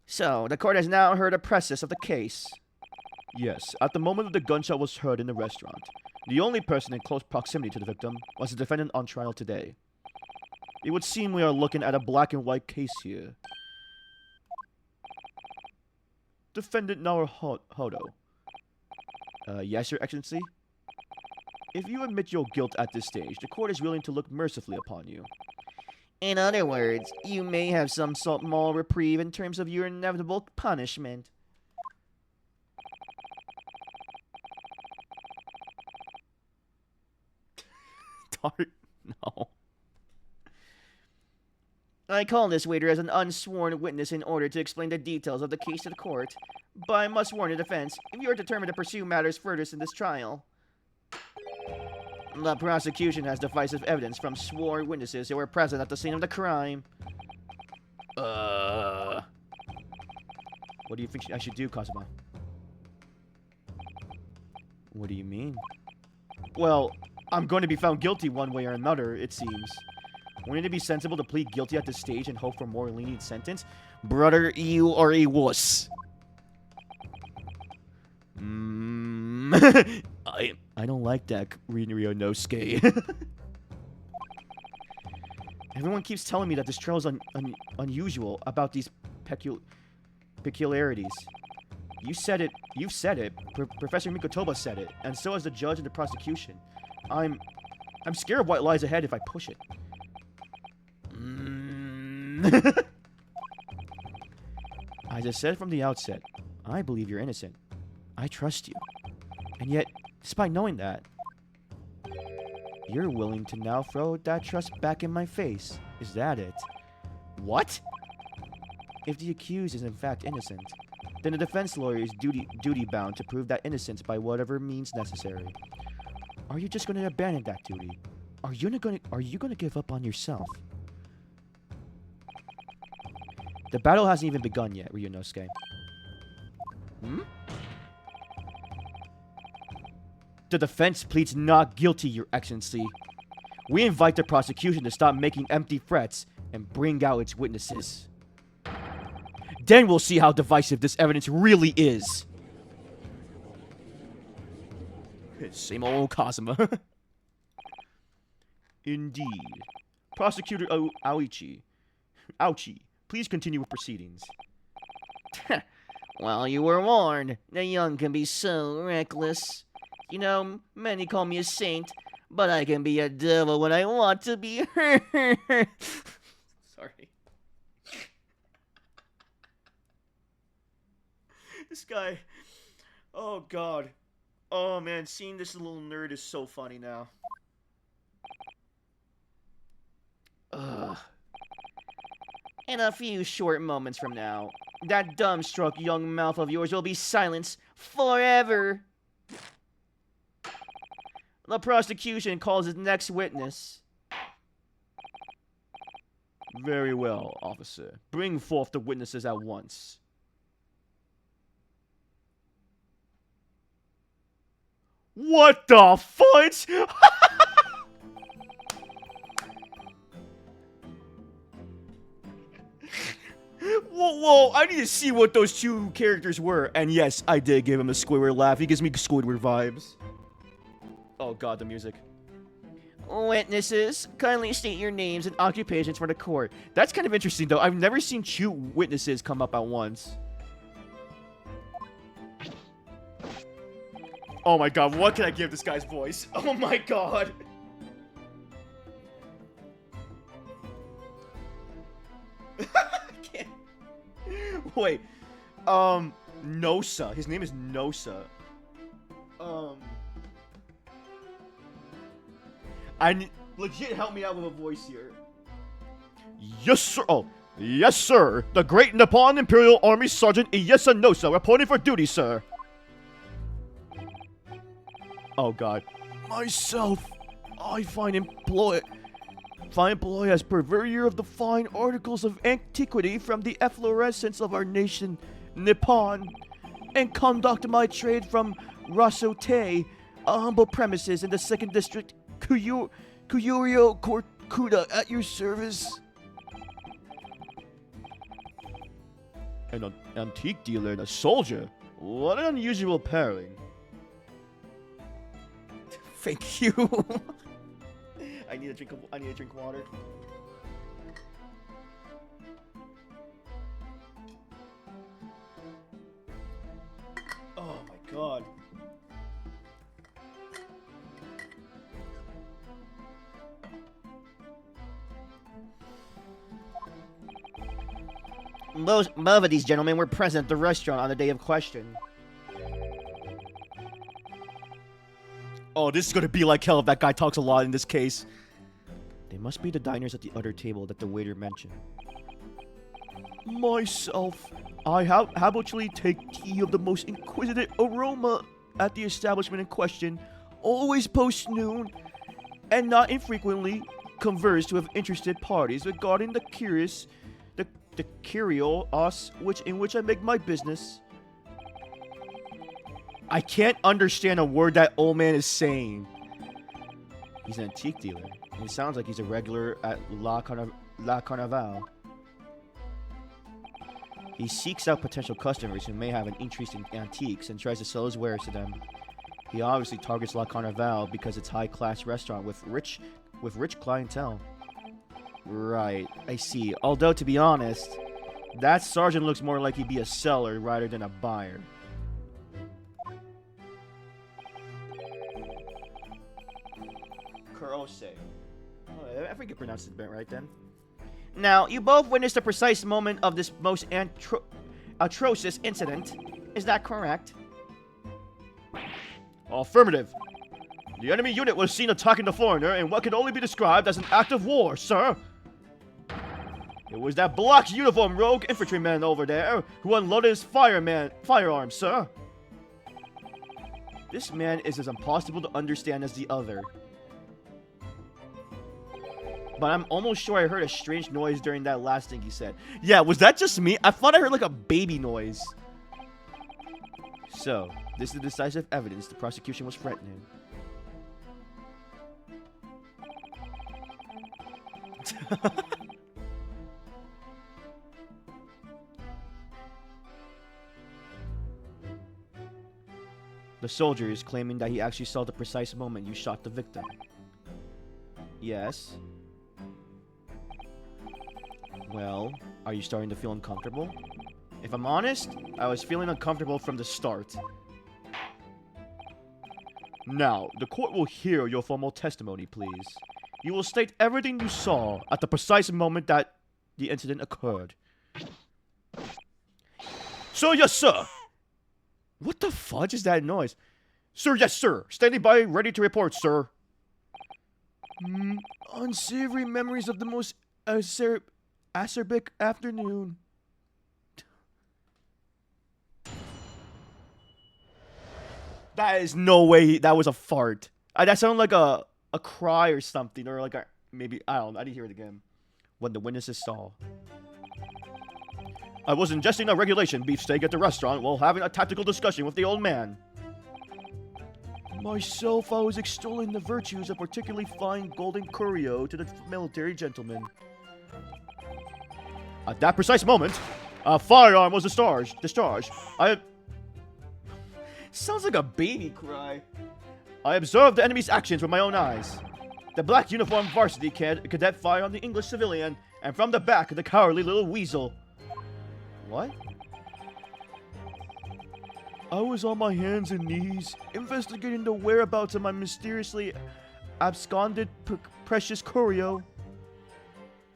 So, the court has now heard a process of the case. Yes, at the moment the gunshot was heard in the restaurant, the only person in close proximity to the victim was the defendant on trial today. It would seem we are looking at a black and white case here. Defendant Naruhodo. Yes, Your Excellency? If you admit your guilt at this stage, the court is willing to look mercifully upon you. In other words, you may have some small reprieve in terms of your inevitable punishment. Dark. No. I call this waiter as an unsworn witness in order to explain the details of the case to the court. But I must warn the defense, if you are determined to pursue matters furthest in this trial. The prosecution has decisive evidence from sworn witnesses who were present at the scene of the crime. What do you think I should do, Kazuma? What do you mean? Well, I'm going to be found guilty one way or another, it seems. Wouldn't it be sensible to plead guilty at this stage and hope for a more lenient sentence? Brother, you are a wuss. I don't like that, Ryunosuke. Everyone keeps telling me that this trail is unusual about these peculiarities. You said it. You've said it. Professor Mikotoba said it, and so has the judge and the prosecution. I'm scared of what lies ahead if I push it. As I said from the outset, I believe you're innocent. I trust you. And yet, despite knowing that, you're willing to now throw that trust back in my face. Is that it? What? If the accused is in fact innocent, then the defense lawyer is duty-bound to prove that innocence by whatever means necessary. Are you just going to abandon that duty? Are you going to give up on yourself? The battle hasn't even begun yet, Ryunosuke. The defense pleads not guilty, Your Excellency. We invite the prosecution to stop making empty threats and bring out its witnesses. Then we'll see how divisive this evidence really is. Same old Kazuma. Indeed. Prosecutor Ouchi, please continue with proceedings. Well, you were warned. The young can be so reckless. You know, many call me a saint, but I can be a devil when I want to be. Sorry. This guy. Oh, God. Oh, man. Seeing this little nerd is so funny now. Ugh. In a few short moments from now, that dumbstruck young mouth of yours will be silenced forever. The prosecution calls its next witness. Very well, officer. Bring forth the witnesses at once. What the fudge? Whoa, I need to see what those two characters were. And yes, I did give him a Squidward laugh. He gives me Squidward vibes. Oh god, the music. Witnesses, kindly state your names and occupations for the court. That's kind of interesting, though. I've never seen two witnesses come up at once. Oh my god, what can I give this guy's voice? Oh my god. Wait, Nosa. His name is Nosa. Legit help me out with a voice here. Yes, sir. Oh, yes, sir. The Great Nippon Imperial Army Sergeant Iyesa Nosa reporting for duty, sir. Oh god. Myself, I find employ as purveyor of the fine articles of antiquity from the efflorescence of our nation, Nippon, and conduct my trade from Rasote, a humble premises in the 2nd District, Kuyuryo Kokuda, at your service. An antique dealer and a soldier? What an unusual pairing. Thank you. I need to drink water. Oh my god. Both of these gentlemen were present at the restaurant on the day of question. Oh, this is gonna be like hell if that guy talks a lot in this case. They must be the diners at the other table that the waiter mentioned. Myself, I habitually take tea of the most exquisite aroma at the establishment in question, always post-noon, and not infrequently converse with interested parties regarding the curios in which I make my business. I can't understand a word that old man is saying. He's an antique dealer. And it sounds like he's a regular at La Carnaval. He seeks out potential customers who may have an interest in antiques and tries to sell his wares to them. He obviously targets La Carnaval because it's a high-class restaurant with rich clientele. Right, I see. Although, to be honest, that sergeant looks more like he'd be a seller rather than a buyer. Kurose. Oh, I think I pronounced it right then. Now, you both witnessed the precise moment of this most atrocious incident. Is that correct? Affirmative. The enemy unit was seen attacking the foreigner in what can only be described as an act of war, sir. It was that black uniform rogue infantryman over there who unloaded his firearms, sir. This man is as impossible to understand as the other. But I'm almost sure I heard a strange noise during that last thing he said. Yeah, was that just me? I thought I heard like a baby noise. So, this is the decisive evidence the prosecution was threatening. The soldier is claiming that he actually saw the precise moment you shot the victim. Yes. Well, are you starting to feel uncomfortable? If I'm honest, I was feeling uncomfortable from the start. Now, the court will hear your formal testimony, please. You will state everything you saw at the precise moment that the incident occurred. Sir, yes, sir! What the fudge is that noise? Sir, yes, sir! Standing by, ready to report, sir. Unsavory memories of the most acerbic afternoon. That is no way that was a fart. That sounded like a cry or something, or like a maybe I don't know. I didn't hear it again. When the witnesses saw. I was ingesting a regulation beefsteak at the restaurant while having a tactical discussion with the old man. Myself, I was extolling the virtues of particularly fine golden curio to the military gentleman. At that precise moment, a firearm was discharged. Sounds like a baby cry. I observed the enemy's actions with my own eyes. The black uniformed varsity cadet fired on the English civilian, and from the back, the cowardly little weasel. What? I was on my hands and knees, investigating the whereabouts of my mysteriously absconded precious curio.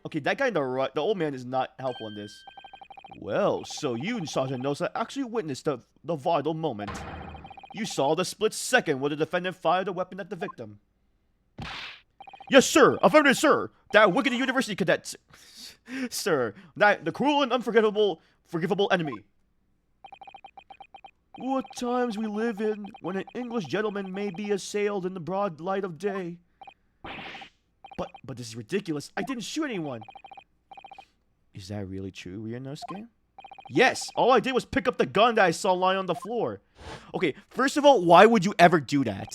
Okay, that guy in the old man is not helpful in this. Well, so you, Sergeant Nosa, actually witnessed the vital moment. You saw the split second where the defendant fired a weapon at the victim. Yes, sir. Affirmative, sir. That wicked university cadet, sir. That the cruel and unforgivable enemy. What times we live in when an English gentleman may be assailed in the broad light of day. But this is ridiculous. I didn't shoot anyone. Is that really true, Ryunosuke? Yes, all I did was pick up the gun that I saw lying on the floor. Okay, first of all, why would you ever do that?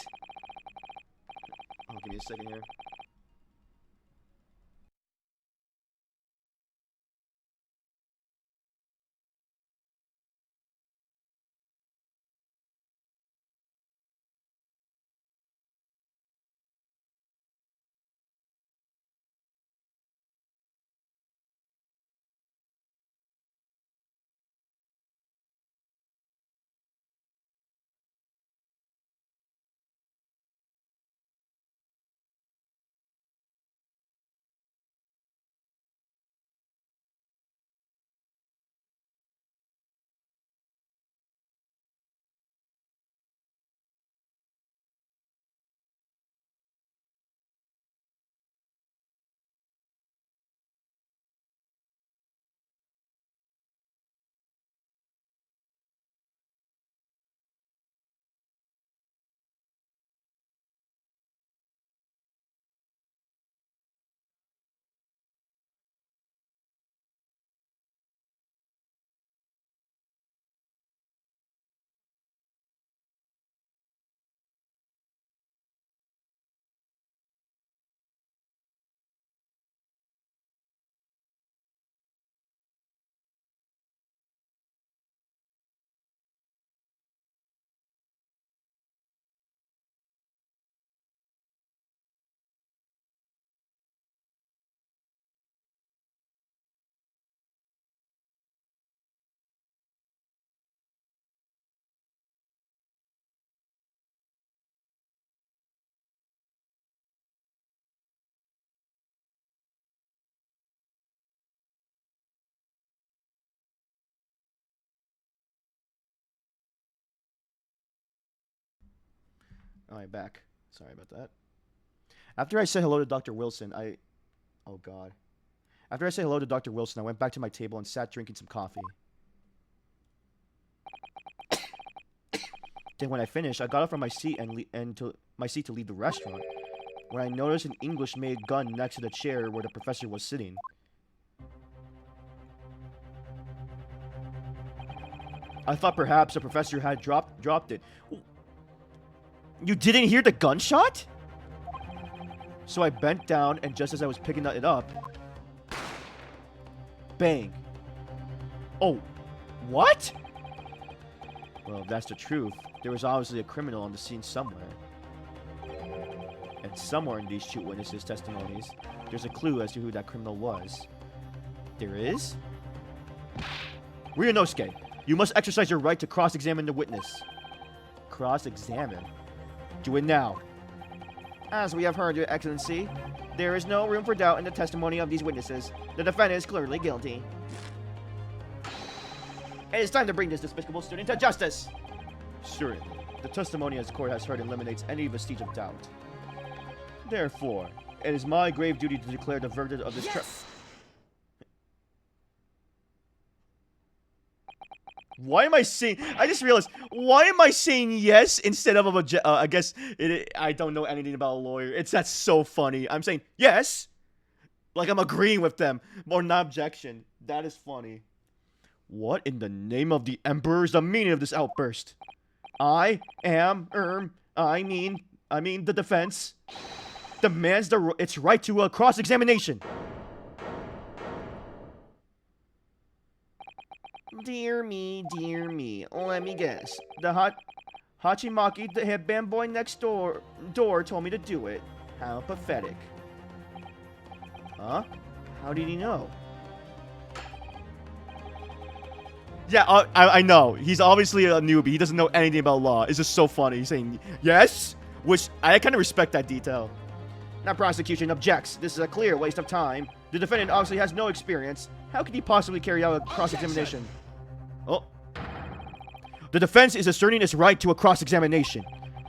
Oh, give me a second here. Alright, back. Sorry about that. After I said hello to Dr. Wilson, Oh, God. After I said hello to Dr. Wilson, I went back to my table and sat drinking some coffee. Then when I finished, I got up from my seat to leave the restaurant, when I noticed an English-made gun next to the chair where the professor was sitting. I thought perhaps the professor had dropped it. You didn't hear the gunshot? So I bent down, and just as I was picking it up, bang. Oh, what? Well, if that's the truth, there was obviously a criminal on the scene somewhere. And somewhere in these two witnesses' testimonies, there's a clue as to who that criminal was. There is? Ryunosuke, you must exercise your right to cross-examine the witness. Cross-examine? Do it now. As we have heard, Your Excellency, there is no room for doubt in the testimony of these witnesses. The defendant is clearly guilty. It is time to bring this despicable student to justice! Certainly. The testimony as court has heard eliminates any vestige of doubt. Therefore, it is my grave duty to declare the verdict of this trial. Why am I saying... I just realized, why am I saying yes instead of I guess, I don't know anything about a lawyer. That's so funny. I'm saying yes, like I'm agreeing with them, or not objection. That is funny. What in the name of the Emperor is the meaning of this outburst? I mean the defense demands its right to a cross-examination. Dear me, let me guess. The Hachimaki, the headband boy next door told me to do it. How pathetic. Huh? How did he know? Yeah, I know. He's obviously a newbie. He doesn't know anything about law. It's just so funny. He's saying yes, which I kind of respect that detail. Now, prosecution objects. This is a clear waste of time. The defendant obviously has no experience. How could he possibly carry out a cross-examination? Oh. The defense is asserting its right to a cross-examination.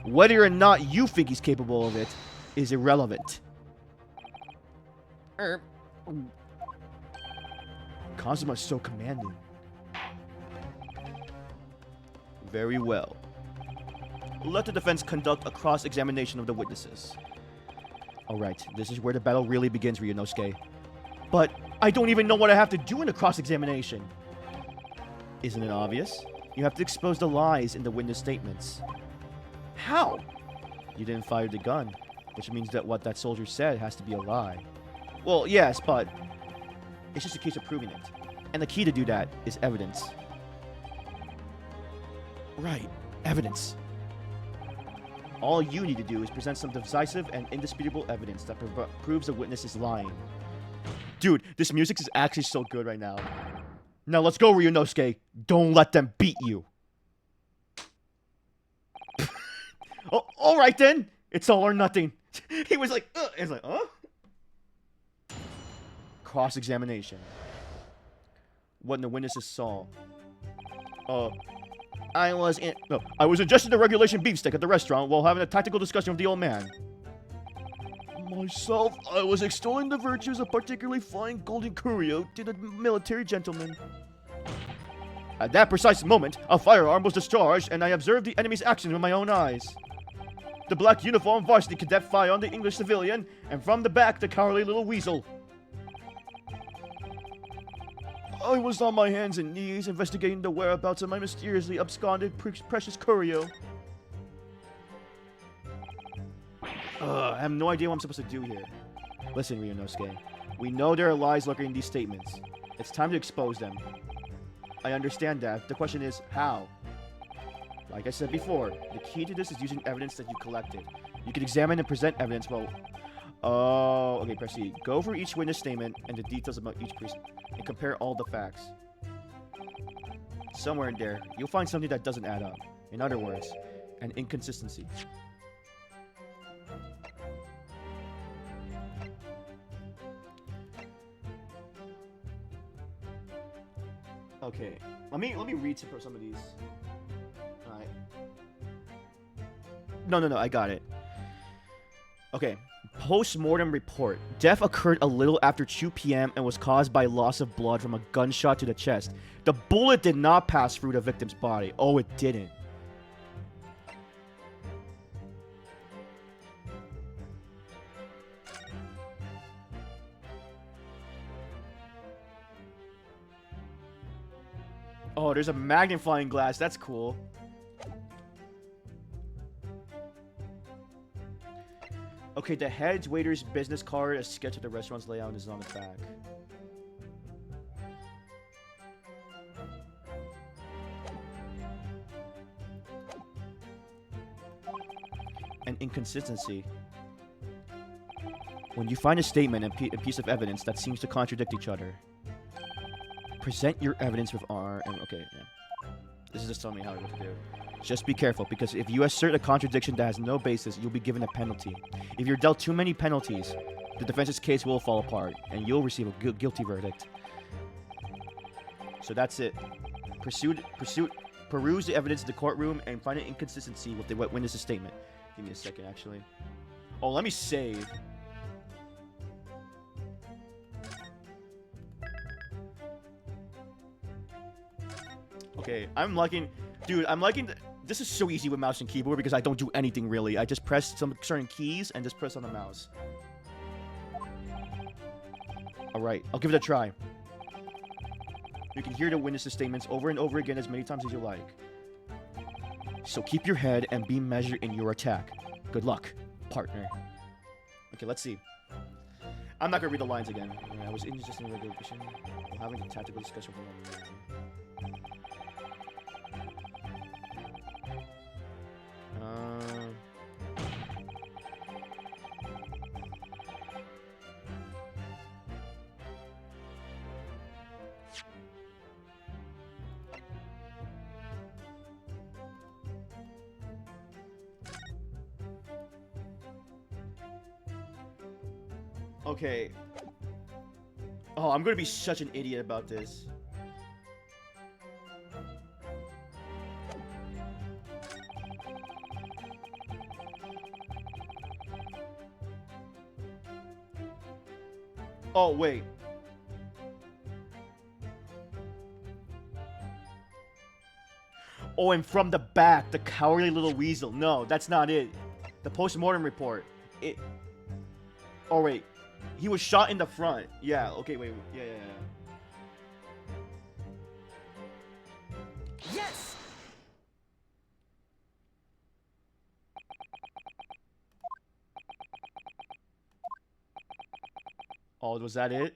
Whether or not you think he's capable of it is irrelevant. Kazuma is so commanding. Very well. Let the defense conduct a cross-examination of the witnesses. Alright, this is where the battle really begins, Ryunosuke. But I don't even know what I have to do in a cross-examination. Isn't it obvious? You have to expose the lies in the witness statements. How? You didn't fire the gun, which means that what that soldier said has to be a lie. Well, yes, but it's just a case of proving it. And the key to do that is evidence. Right, evidence. All you need to do is present some decisive and indisputable evidence that proves the witness is lying. Dude, this music is actually so good right now. Now let's go, Ryunosuke. Don't let them beat you. Oh, alright then. It's all or nothing. He was like, It's like, huh? Cross-examination. What the witnesses saw. I was ingesting the regulation beefsteak at the restaurant while having a tactical discussion with the old man. Myself, I was extolling the virtues of particularly fine golden curio to the military gentleman. At that precise moment, a firearm was discharged, and I observed the enemy's actions with my own eyes. The black uniformed varsity cadet fired on the English civilian, and from the back, the cowardly little weasel. I was on my hands and knees investigating the whereabouts of my mysteriously absconded precious curio. I have no idea what I'm supposed to do here. Listen, Ryunosuke. We know there are lies lurking in these statements. It's time to expose them. I understand that. The question is, how? Like I said before, the key to this is using evidence that you collected. You can examine and present evidence okay, proceed. Go over each witness statement and the details about each person and compare all the facts. Somewhere in there, you'll find something that doesn't add up. In other words, an inconsistency. Okay, let me read some of these. Alright. No, I got it. Okay. Post-mortem report. Death occurred a little after 2 p.m. and was caused by loss of blood from a gunshot to the chest. The bullet did not pass through the victim's body. Oh, it didn't. Oh, there's a magnifying glass. That's cool. Okay, the head waiter's business card, a sketch of the restaurant's layout is on the back. An inconsistency. When you find a statement and a piece of evidence that seems to contradict each other, present your evidence with R and... Okay, yeah. This is just telling me how what to do. Just be careful, because if you assert a contradiction that has no basis, you'll be given a penalty. If you're dealt too many penalties, the defense's case will fall apart, and you'll receive a guilty verdict. So that's it. Peruse the evidence in the courtroom and find an inconsistency with the witness's statement. Give me a second, actually. Oh, let me save. Okay, I'm liking... Dude, I'm liking... This is so easy with mouse and keyboard because I don't do anything really. I just press some certain keys and just press on the mouse. Alright, I'll give it a try. You can hear the witness's statements over and over again as many times as you like. So keep your head and be measured in your attack. Good luck, partner. Okay, let's see. I'm not gonna read the lines again. I was interested in regulation. Having a tactical discussion with them. Okay. Oh, I'm gonna be such an idiot about this. Oh, wait. Oh, and from the back, the cowardly little weasel. No, that's not it. The post-mortem report. It... Oh, wait. He was shot in the front. Yeah, okay, wait. Yeah. Yes! Oh, was that it?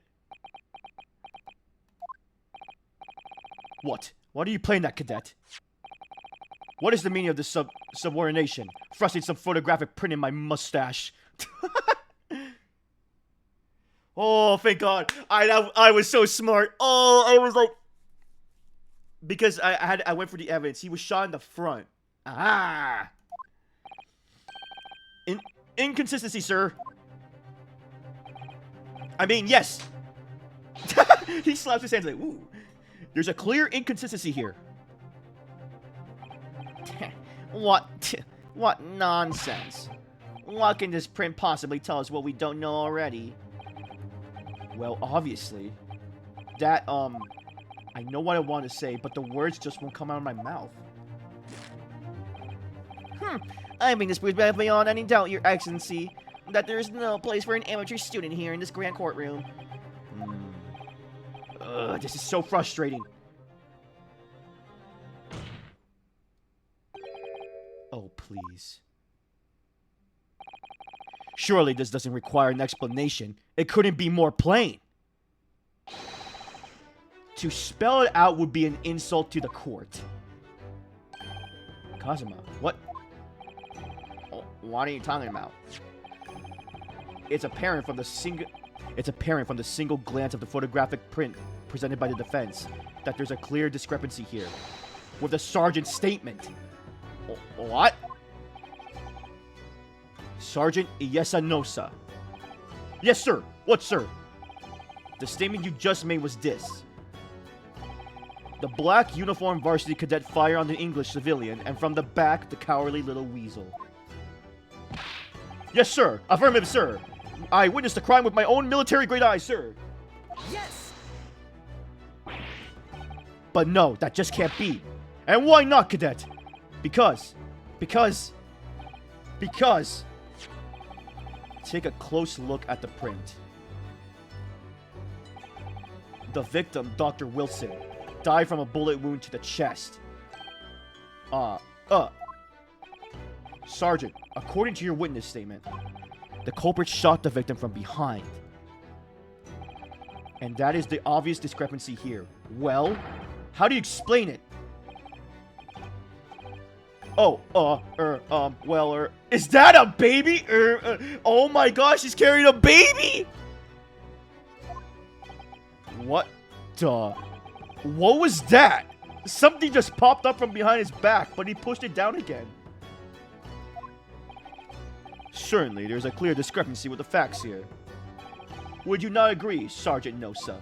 What? Why are you playing that, cadet? What is the meaning of this subordination? Thrusting some photographic print in my mustache. Oh, thank God. I was so smart. Oh, I was like... Because I went for the evidence. He was shot in the front. Ah! Inconsistency, sir. I mean, yes. He slaps his hands like, ooh. There's a clear inconsistency here. What nonsense. What can this print possibly tell us what we don't know already? Well, obviously. That, I know what I want to say, but the words just won't come out of my mouth. I mean, this proves beyond any doubt, Your Excellency, that there is no place for an amateur student here in this grand courtroom. Ugh, this is so frustrating. Oh, please. Surely this doesn't require an explanation. It couldn't be more plain. To spell it out would be an insult to the court. Kazuma, what? Oh, what are you talking about? It's apparent from the single glance of the photographic print presented by the defense that there's a clear discrepancy here with the sergeant's statement. What? Sergeant Iyesanosa. Yes, sir. What, sir? The statement you just made was this. The black uniformed varsity cadet fired on the English civilian, and from the back, the cowardly little weasel. Yes, sir. Affirmative, sir. I witnessed the crime with my own military-grade eyes, sir. Yes! But no, that just can't be. And why not, Cadet? Because... Take a close look at the print. The victim, Dr. Wilson, died from a bullet wound to the chest. Sergeant, according to your witness statement, the culprit shot the victim from behind. And that is the obvious discrepancy here. Well, how do you explain it? Is that a baby? Oh my gosh, he's carrying a baby! What the? What was that? Something just popped up from behind his back, but he pushed it down again. Certainly, there's a clear discrepancy with the facts here. Would you not agree, Sergeant Nosa?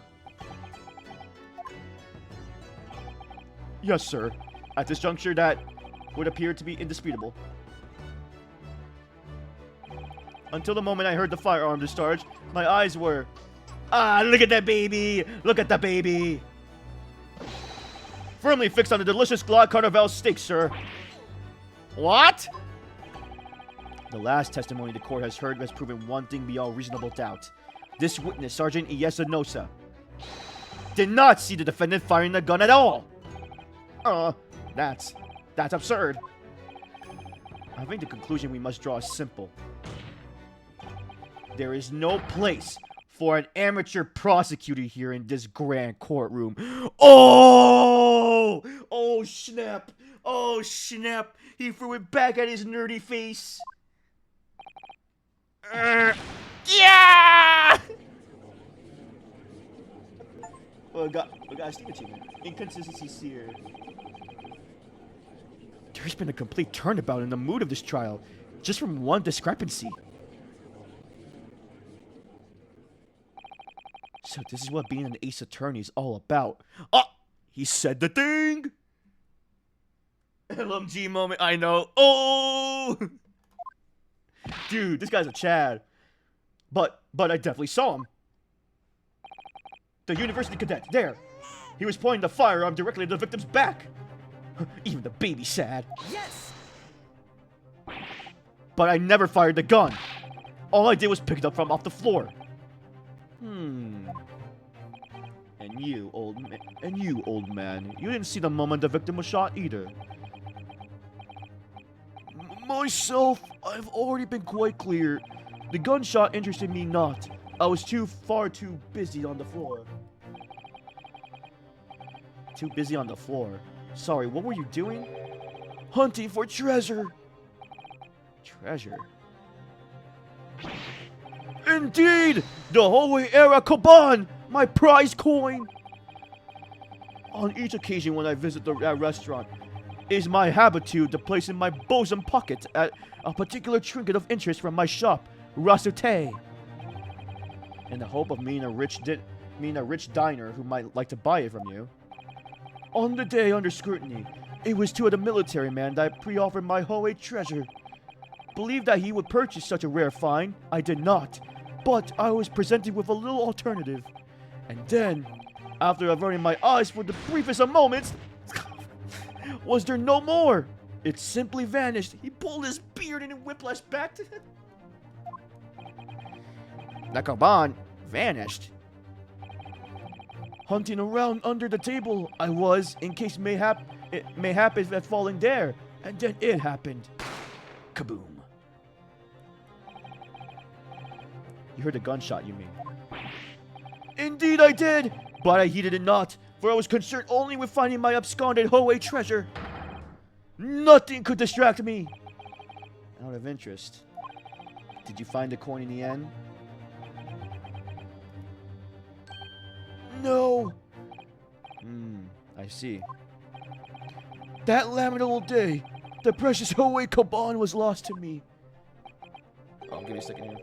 Yes, sir. At this juncture, that would appear to be indisputable. Until the moment I heard the firearm discharge, my eyes were... look at that baby! Look at the baby! Firmly fixed on the delicious Glad Carnival steak, sir. What? The last testimony the court has heard has proven one thing beyond reasonable doubt. This witness, Sergeant Iesa Nosa, did not see the defendant firing the gun at all. That's absurd. I think the conclusion we must draw is simple. There is no place for an amateur prosecutor here in this grand courtroom. Oh! Oh, snap! Oh, snap! He threw it back at his nerdy face. Yeah! Well, guys, think of it. Inconsistencies here. There's been a complete turnabout in the mood of this trial, just from one discrepancy. So this is what being an ace attorney is all about. He said the thing! LMG moment, I know. Oh! Dude, this guy's a Chad. But I definitely saw him. The university cadet, there. He was pointing the firearm directly at the victim's back. Even the baby's sad. Yes! But I never fired the gun. All I did was pick it up from off the floor. And you, old man, you didn't see the moment the victim was shot either. Myself, I've already been quite clear. The gunshot interested me not. I was far too busy on the floor. Too busy on the floor? Sorry, what were you doing? Hunting for treasure. Treasure? Indeed! The Hoei-era Kaban! My prize coin! On each occasion when I visit that restaurant, it is my habitude to place in my bosom pocket a particular trinket of interest from my shop, Rasute, in the hope of meeting a rich diner who might like to buy it from you. On the day under scrutiny, it was to the military man that I pre-offered my Hoei treasure. Believed that he would purchase such a rare find, I did not, but I was presented with a little alternative. And then, after averting my eyes for the briefest of moments, was there no more? It simply vanished. He pulled his beard and whiplash back to him. The Kaban vanished. Hunting around under the table, I was, in case it mayhap it had fallen there, and then it happened. Kaboom. You heard a gunshot, you mean? Indeed I did, but I heeded it not, for I was concerned only with finding my absconded Hoei treasure. Nothing could distract me. Out of interest, did you find the coin in the end? No. I see. That lamentable day, the precious Hoei Kaban was lost to me. Oh, give me a second here.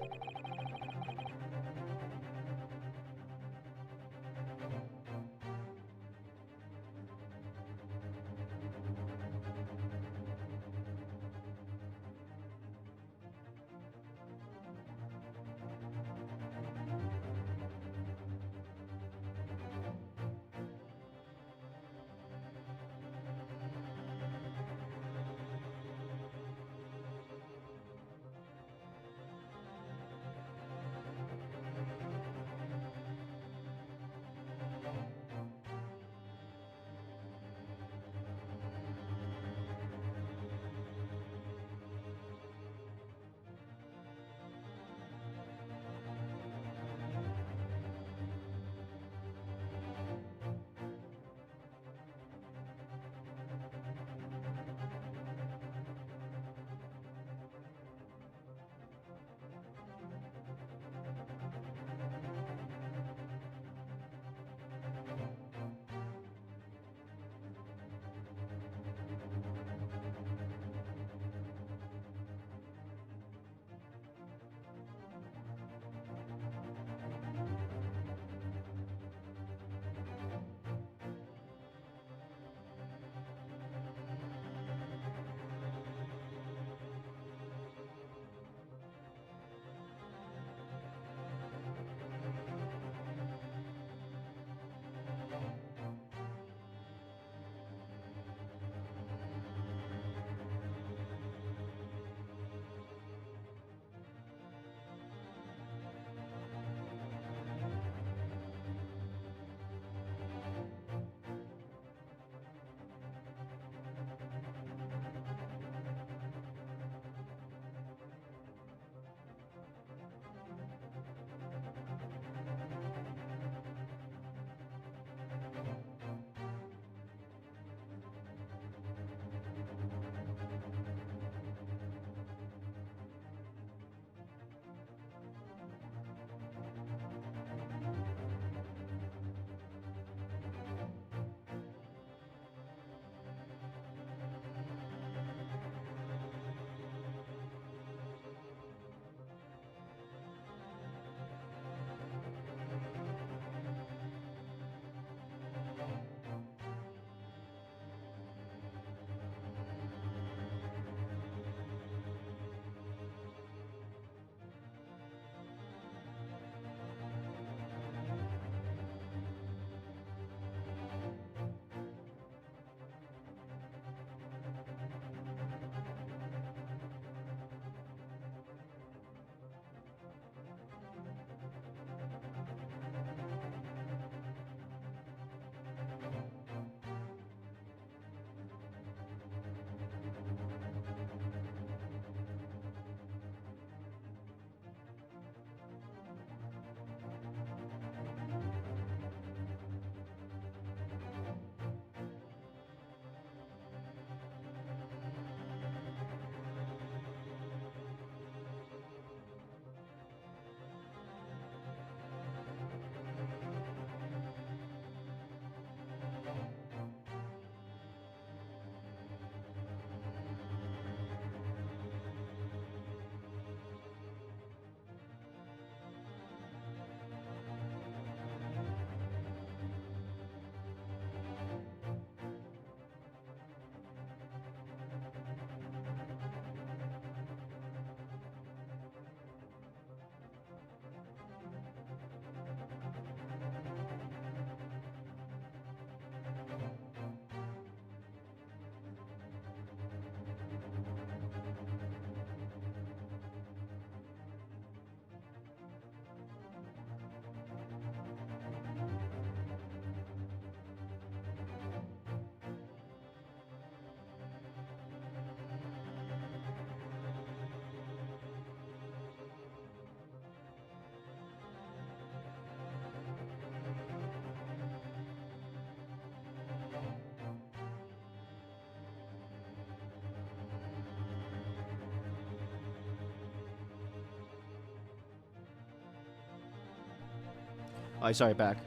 I saw it back.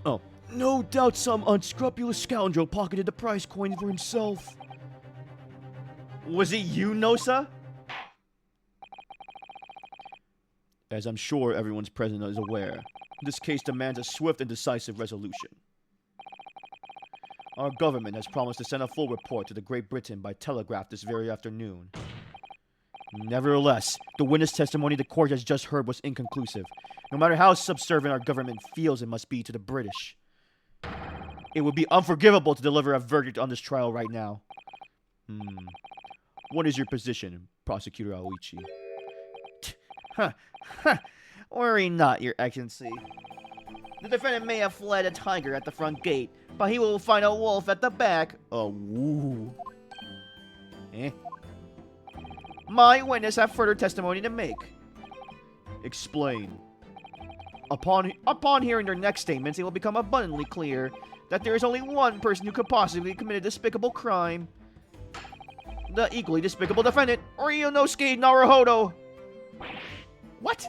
Oh. No doubt some unscrupulous scoundrel pocketed the prize coin for himself. Was it you, Nosa? As I'm sure everyone's present is aware, this case demands a swift and decisive resolution. Our government has promised to send a full report to the Great Britain by telegraph this very afternoon. Nevertheless, the witness testimony the court has just heard was inconclusive, no matter how subservient our government feels it must be to the British. It would be unforgivable to deliver a verdict on this trial right now. What is your position, Prosecutor Aoichi? Worry not, Your Excellency. The defendant may have fled a tiger at the front gate, but he will find a wolf at the back. A woo. My witness have further testimony to make. Explain. Upon hearing their next statements, it will become abundantly clear that there is only one person who could possibly commit a despicable crime. The equally despicable defendant, Ryunosuke Naruhodo. What?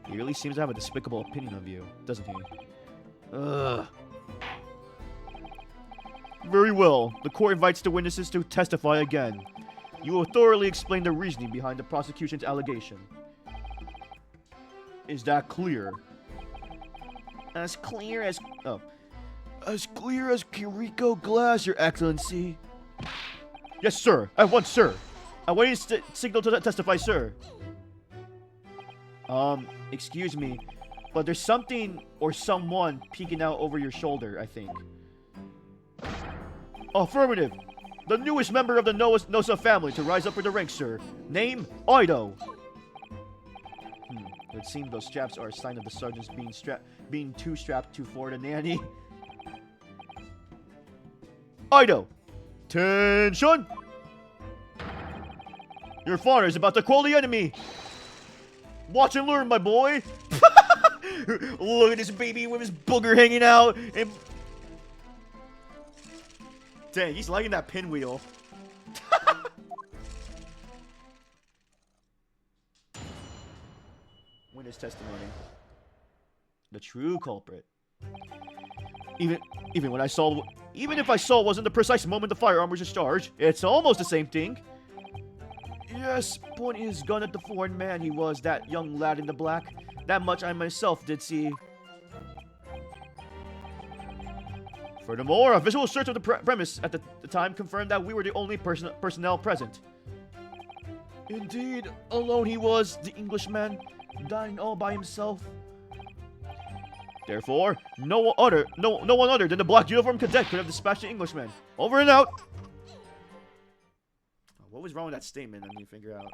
He really seems to have a despicable opinion of you, doesn't he? Ugh. Very well. The court invites the witnesses to testify again. You will thoroughly explain the reasoning behind the prosecution's allegation. Is that clear? As clear as... Oh. As clear as Kiriko glass, Your Excellency. Yes, sir. At once, sir. I want you to signal to testify, sir. Excuse me, but there's something or someone peeking out over your shoulder, I think. Affirmative. The newest member of the Nosa family to rise up for the ranks, sir. Name, Oido. It would seem those straps are a sign of the sergeants being too strapped too for the nanny. Oido. Tension! Your father is about to call the enemy. Watch and learn, my boy. Look at this baby with his booger hanging out. And... Dang, he's liking that pinwheel. Witness testimony. The true culprit. Even if I saw it wasn't the precise moment the firearm was discharged, it's almost the same thing. Yes, pointing his gun at the foreign man he was, that young lad in the black. That much I myself did see. Furthermore, a visual search of the premise at the time confirmed that we were the only personnel present. Indeed, alone he was, the Englishman, dining all by himself. Therefore, no one other than the black uniformed cadet could have dispatched the Englishman. Over and out! What was wrong with that statement? I need to figure out.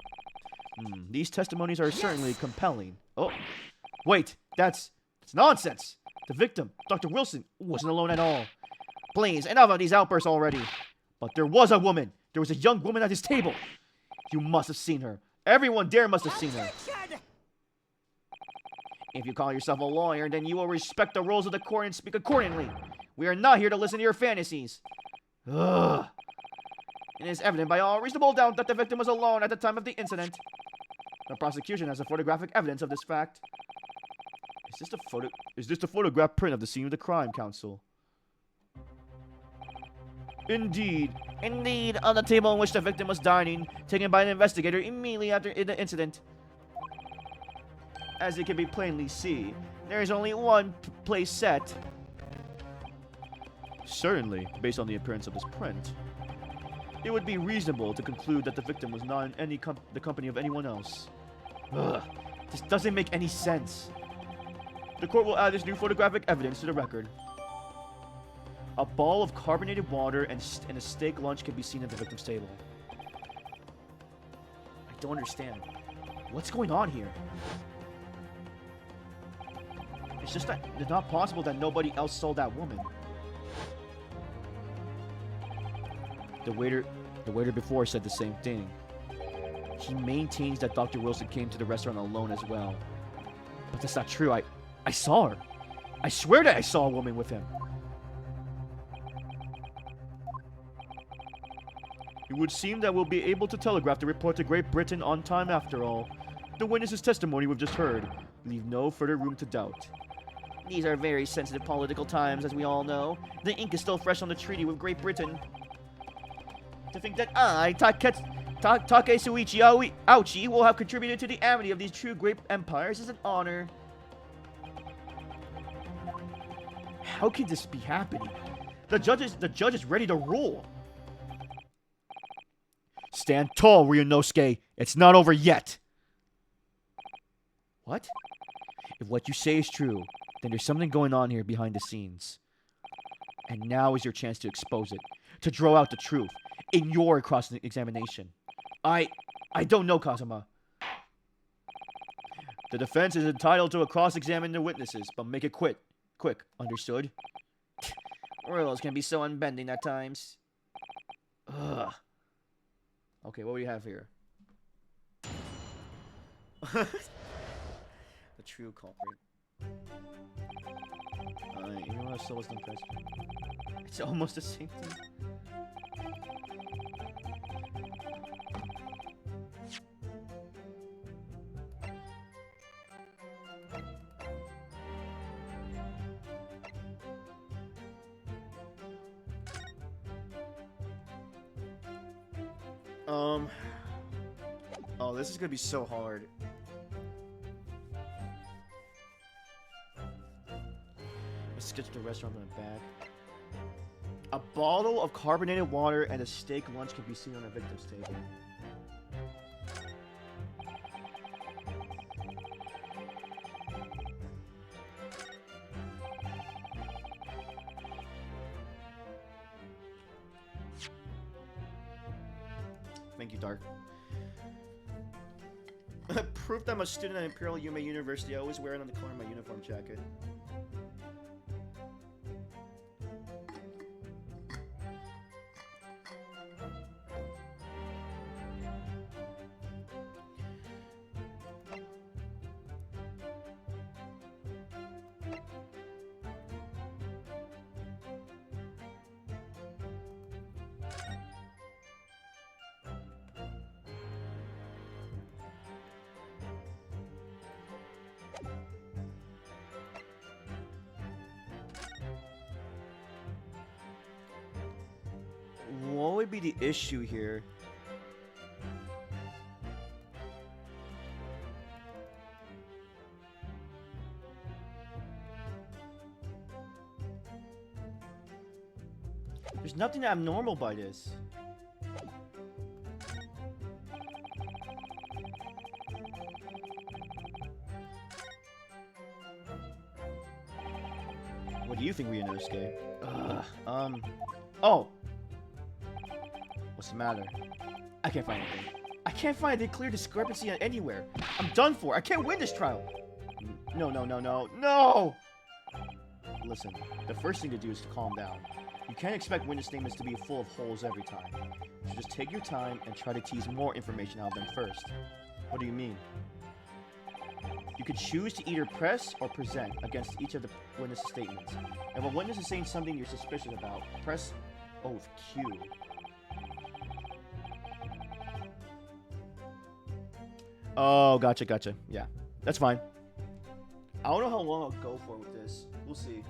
These testimonies are certainly compelling. Oh, wait, that's nonsense. The victim, Dr. Wilson, wasn't alone at all. Please, enough of these outbursts already. But there was a woman. There was a young woman at his table. You must have seen her. Everyone there must have seen her. If you call yourself a lawyer, then you will respect the rules of the court and speak accordingly. We are not here to listen to your fantasies. Ugh. It is evident by all reasonable doubt that the victim was alone at the time of the incident. The prosecution has a photographic evidence of this fact. Is this the photograph print of the scene of the crime, Counsel? Indeed. Indeed, on the table on which the victim was dining, taken by an investigator immediately after the incident. As you can be plainly see, there is only one place set. Certainly, based on the appearance of this print. It would be reasonable to conclude that the victim was not in the company of anyone else. Ugh, this doesn't make any sense. The court will add this new photographic evidence to the record. A ball of carbonated water and a steak lunch can be seen at the victim's table. I don't understand. What's going on here? It's just that it's not possible that nobody else saw that woman. The waiter before said the same thing. He maintains that Dr. Wilson came to the restaurant alone as well. But that's not true. I saw her. I swear that I saw a woman with him. It would seem that we'll be able to telegraph the report to Great Britain on time after all. The witness's testimony we've just heard leave no further room to doubt. These are very sensitive political times, as we all know. The ink is still fresh on the treaty with Great Britain. To think that I, Takesuichi Ouchi, will have contributed to the amity of these two great empires is an honor. How can this be happening? The judge is ready to rule. Stand tall, Ryunosuke. It's not over yet. What? If what you say is true, then there's something going on here behind the scenes. And now is your chance to expose it, to draw out the truth in your cross-examination. I don't know, Kazuma. The defense is entitled to cross-examine the witnesses, but make it quick, understood? Royals can be so unbending at times. Ugh. Okay, what do we have here? The true culprit. You know what I still wasn't impressed with? It's almost the same thing. Oh, this is gonna be so hard. Let's get to the restaurant in the back. A bottle of carbonated water and a steak lunch can be seen on the victim's table. Thank you, Dark. Proof that I'm a student at Imperial Yume University. I always wear it on the collar of my uniform jacket. What would be the issue here? There's nothing abnormal by this. What do you think, Ryunosuke? Oh! What's the matter? I can't find anything. I can't find a clear discrepancy anywhere. I'm done for. I can't win this trial. No, no, no, no, no! Listen, the first thing to do is to calm down. You can't expect witness statements to be full of holes every time. So just take your time and try to tease more information out of them first. What do you mean? You could choose to either press or present against each of the witness statements. If a witness is saying something you're suspicious about, press oath Q. Oh, gotcha, gotcha. Yeah, that's fine. I don't know how long I'll go for with this. We'll see.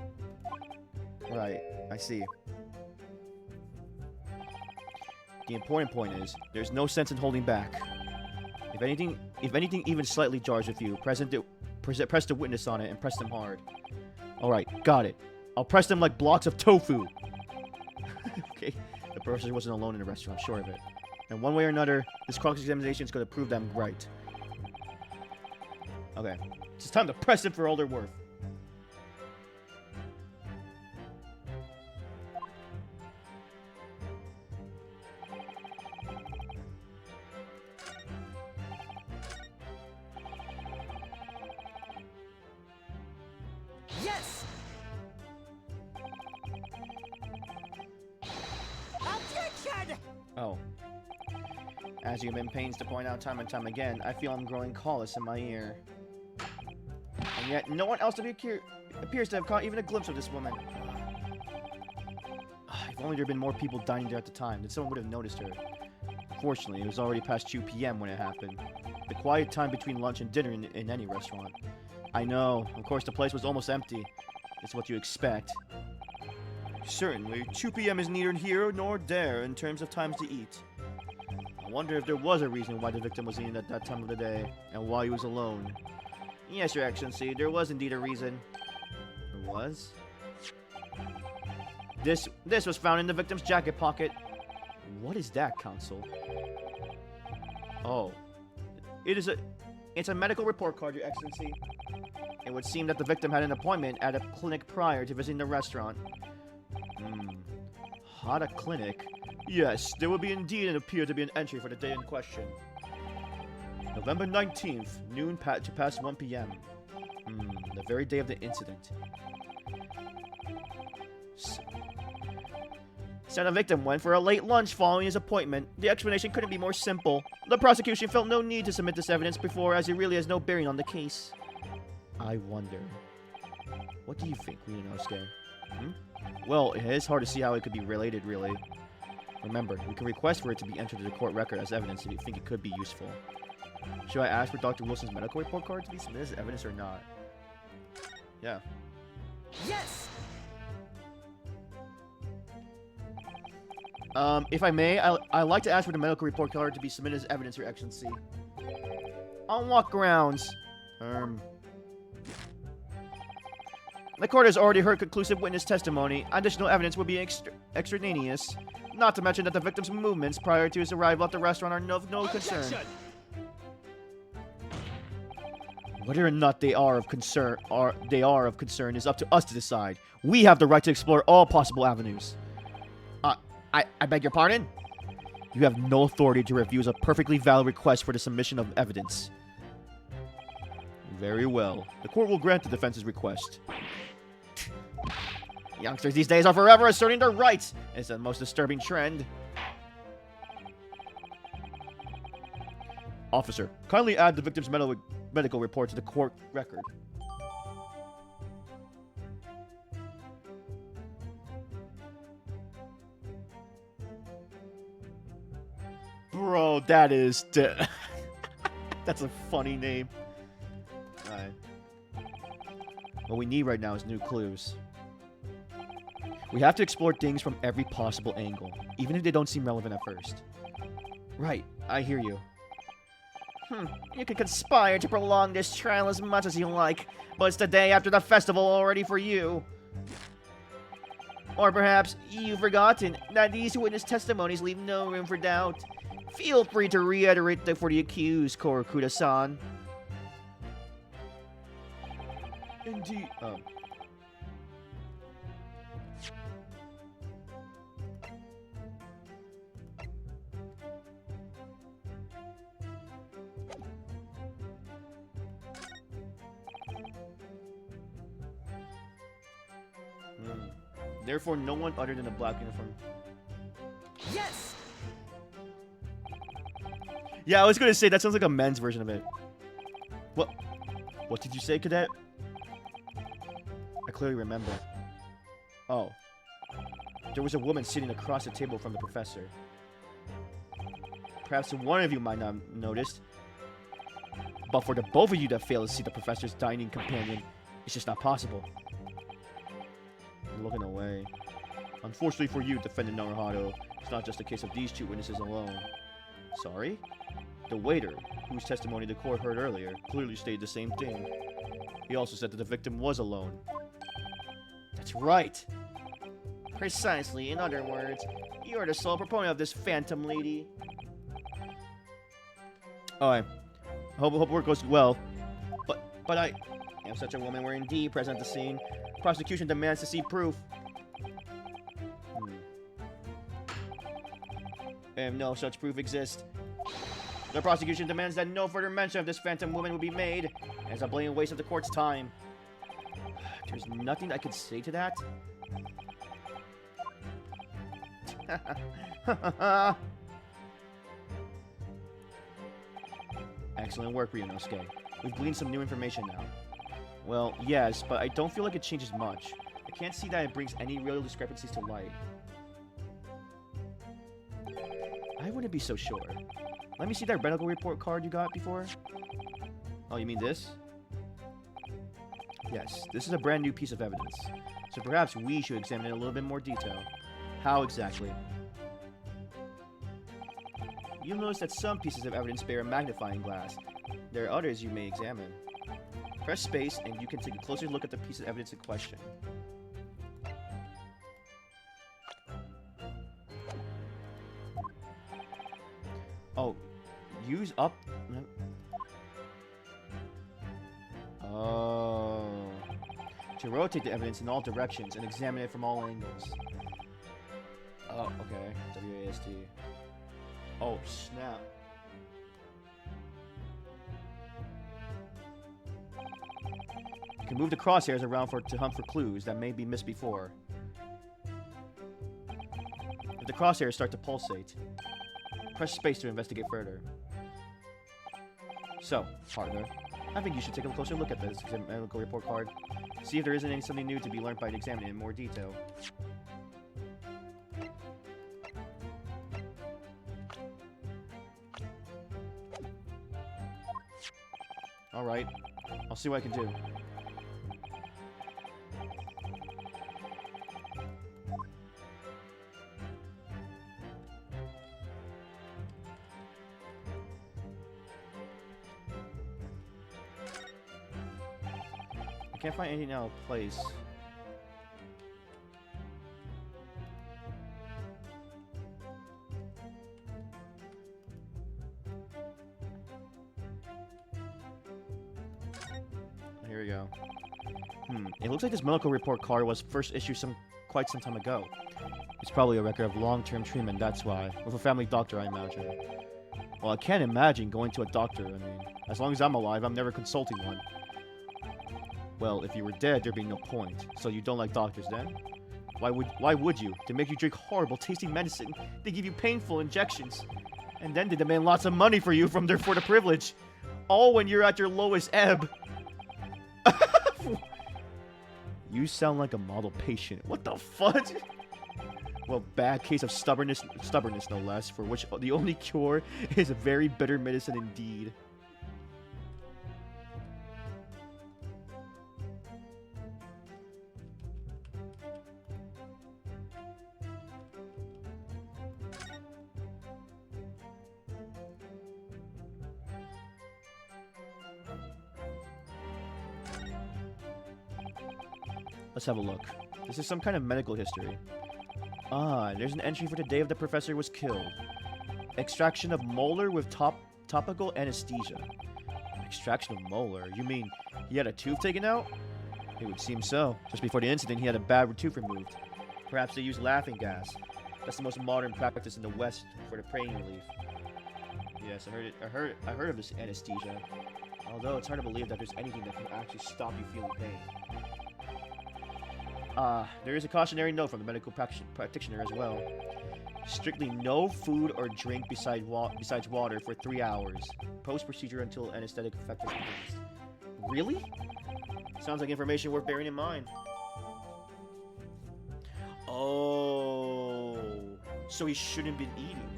Right, I see. The important point is, there's no sense in holding back. If anything even slightly jars with you, press the witness on it and press them hard. Alright, got it. I'll press them like blocks of tofu. Okay, the professor wasn't alone in the restaurant, I'm sure of it. And one way or another, this cross-examination is going to prove them right. Okay, it's time to press them for all they're worth. Yes! Objection! Oh. As you've been pains to point out time and time again, I feel I'm growing callous in my ear. And yet, no one else appears to have caught even a glimpse of this woman. If only there had been more people dining there at the time, then someone would have noticed her. Unfortunately, it was already past 2 p.m. when it happened. The quiet time between lunch and dinner in any restaurant. I know. Of course, the place was almost empty. It's what you expect. Certainly, 2 p.m. is neither here nor there in terms of times to eat. I wonder if there was a reason why the victim was eating at that time of the day, and why he was alone. Yes, Your Excellency, there was indeed a reason. There was? This was found in the victim's jacket pocket. What is that, Counsel? Oh. It's a medical report card, Your Excellency. It would seem that the victim had an appointment at a clinic prior to visiting the restaurant. Had a clinic? Yes, there would be indeed appear to be an entry for the day in question. November 19th, noon to past 1 p.m. The very day of the incident. Said the victim went for a late lunch following his appointment. The explanation couldn't be more simple. The prosecution felt no need to submit this evidence before, as it really has no bearing on the case. I wonder. What do you think, Ryunosuke? Well, it is hard to see how it could be related, really. Remember, we can request for it to be entered in the court record as evidence if you think it could be useful. Should I ask for Dr. Wilson's medical report card to be submitted as evidence or not? Yeah. Yes! If I may, I'd like to ask for the medical report card to be submitted as evidence, Your Excellency. On what grounds? The court has already heard conclusive witness testimony. Additional evidence would be extraneous. Not to mention that the victim's movements prior to his arrival at the restaurant are of no concern. Whether or not they are of concern is up to us to decide. We have the right to explore all possible avenues. I beg your pardon? You have no authority to refuse a perfectly valid request for the submission of evidence. Very well. The court will grant the defense's request. Youngsters these days are forever asserting their rights. It's the most disturbing trend. Officer, kindly add the victim's medical report to the court record. Bro, that is... That's a funny name. Alright. What we need right now is new clues. We have to explore things from every possible angle, even if they don't seem relevant at first. Right, I hear you. You can conspire to prolong this trial as much as you like, but it's the day after the festival already for you. Or perhaps you've forgotten that these witness testimonies leave no room for doubt. Feel free to reiterate them for the accused, Korakuda-san. Indeed. Therefore, no one other than a black uniform. Yes! Yeah, I was gonna say that sounds like a men's version of it. What did you say, Cadet? I clearly remember. Oh. There was a woman sitting across the table from the professor. Perhaps one of you might not have noticed. But for the both of you that fail to see the professor's dining companion, it's just not possible. I'm looking away. Unfortunately for you, Defendant Naruhado, it's not just a case of these two witnesses alone. Sorry? The waiter, whose testimony the court heard earlier, clearly stated the same thing. He also said that the victim was alone. That's right. Precisely. In other words, you are the sole proponent of this phantom lady. Alright. Hope work goes well. But I... If such a woman were indeed present at the scene, prosecution demands to see proof. If no such proof exists, the prosecution demands that no further mention of this phantom woman will be made, as a blatant waste of the court's time. There's nothing I could say to that. Excellent work, Ryunosuke. We've gleaned some new information now. Well, yes, but I don't feel like it changes much. I can't see that it brings any real discrepancies to light. I wouldn't be so sure. Let me see that medical report card you got before. Oh, you mean this? Yes, this is a brand new piece of evidence. So perhaps we should examine it in a little bit more detail. How exactly? You'll notice that some pieces of evidence bear a magnifying glass. There are others you may examine. Press space and you can take a closer look at the piece of evidence in question. Oh, use up... Oh. To rotate the evidence in all directions and examine it from all angles. Oh, okay. WASD. Oh, snap. You can move the crosshairs around to hunt for clues that may be missed before. If the crosshairs start to pulsate, press space to investigate further. So, partner, I think you should take a closer look at this medical report card. See if there isn't something new to be learned by examining it in more detail. Alright, I'll see what I can do. I can't find anything out of place. Here we go. It looks like this medical report card was first issued quite some time ago. It's probably a record of long-term treatment, that's why. With a family doctor, I imagine. Well, I can't imagine going to a doctor. I mean, as long as I'm alive, I'm never consulting one. Well, if you were dead, there'd be no point. So you don't like doctors then? Why would you? They make you drink horrible tasting medicine. They give you painful injections. And then they demand lots of money for you for the privilege. All when you're at your lowest ebb. You sound like a model patient. What the fudge? Well, bad case of stubbornness no less, for which the only cure is a very bitter medicine indeed. Let's have a look. This is some kind of medical history. Ah, there's an entry for the day of the professor was killed. Extraction of molar with topical anesthesia. Extraction of molar? You mean he had a tooth taken out? It would seem so. Just before the incident, he had a bad tooth removed. Perhaps they used laughing gas. That's the most modern practice in the West for the pain relief. Yes, I heard of this anesthesia. Although it's hard to believe that there's anything that can actually stop you feeling pain. There is a cautionary note from the medical practitioner as well. Strictly no food or drink besides water for 3 hours. Post-procedure until anesthetic effect is released. Really? Sounds like information worth bearing in mind. Oh, so he shouldn't have been eating.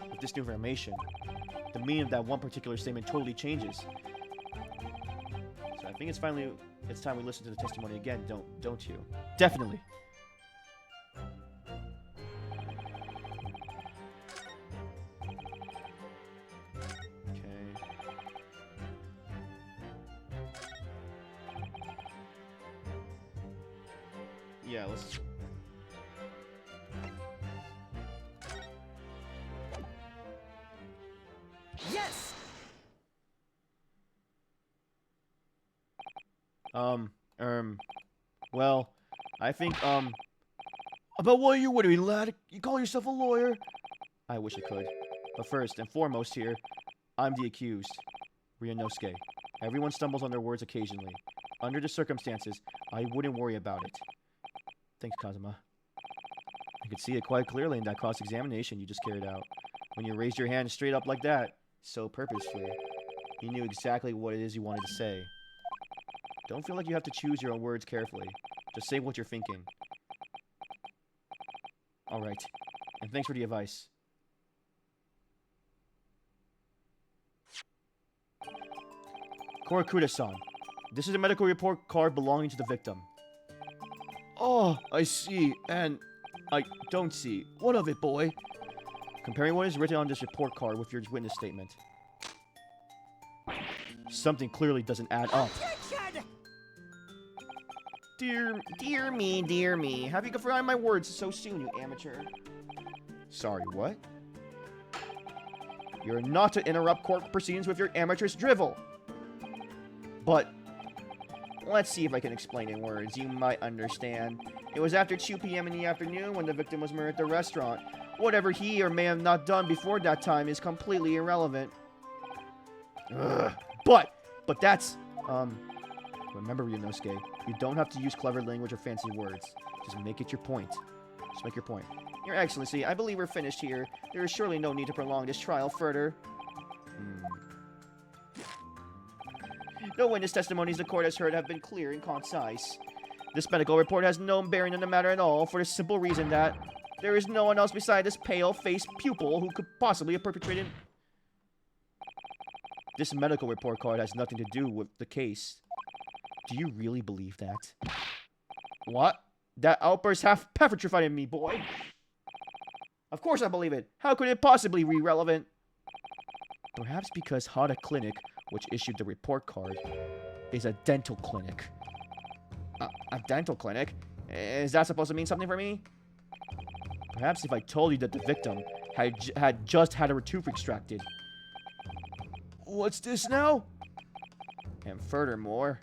With this new information, the meaning of that one particular statement totally changes. So I think it's time we listen to the testimony again, don't you? Definitely. Okay. Yeah, let's... Yes! Well, I think, But what are you, lad? You call yourself a lawyer? I wish I could. But first and foremost here, I'm the accused, Ryunosuke. Everyone stumbles on their words occasionally. Under the circumstances, I wouldn't worry about it. Thanks, Kazuma. I could see it quite clearly in that cross-examination you just carried out. When you raised your hand straight up like that, so purposefully, you knew exactly what it is you wanted to say. Don't feel like you have to choose your own words carefully. Just say what you're thinking. Alright. And thanks for the advice. Korakuda-san, this is a medical report card belonging to the victim. Oh, I see, and I don't see. What of it, boy? Comparing what is written on this report card with your witness statement. Something clearly doesn't add up. Objection! Dear me. Have you forgotten my words so soon, you amateur? Sorry, what? You're not to interrupt court proceedings with your amateur's drivel. But Let's see if I can explain in words you might understand. It was after 2 p.m. in the afternoon when the victim was murdered at the restaurant. Whatever he or may have not done before that time is completely irrelevant. Ugh. But that's, remember, Ryunosuke, you don't have to use clever language or fancy words. Just make it your point. Just make your point. Your Excellency, I believe we're finished here. There is surely no need to prolong this trial further. The witness testimonies the court has heard have been clear and concise. This medical report has no bearing on the matter at all, for the simple reason that there is no one else beside this pale-faced pupil who could possibly have perpetrated. This medical report card has nothing to do with the case. Do you really believe that? What? That outburst half petrified me, boy. Of course I believe it. How could it possibly be relevant? Perhaps because Hada Clinic, which issued the report card, is a dental clinic. A dental clinic? Is that supposed to mean something for me? Perhaps if I told you that the victim had just had her tooth extracted. What's this now? And furthermore,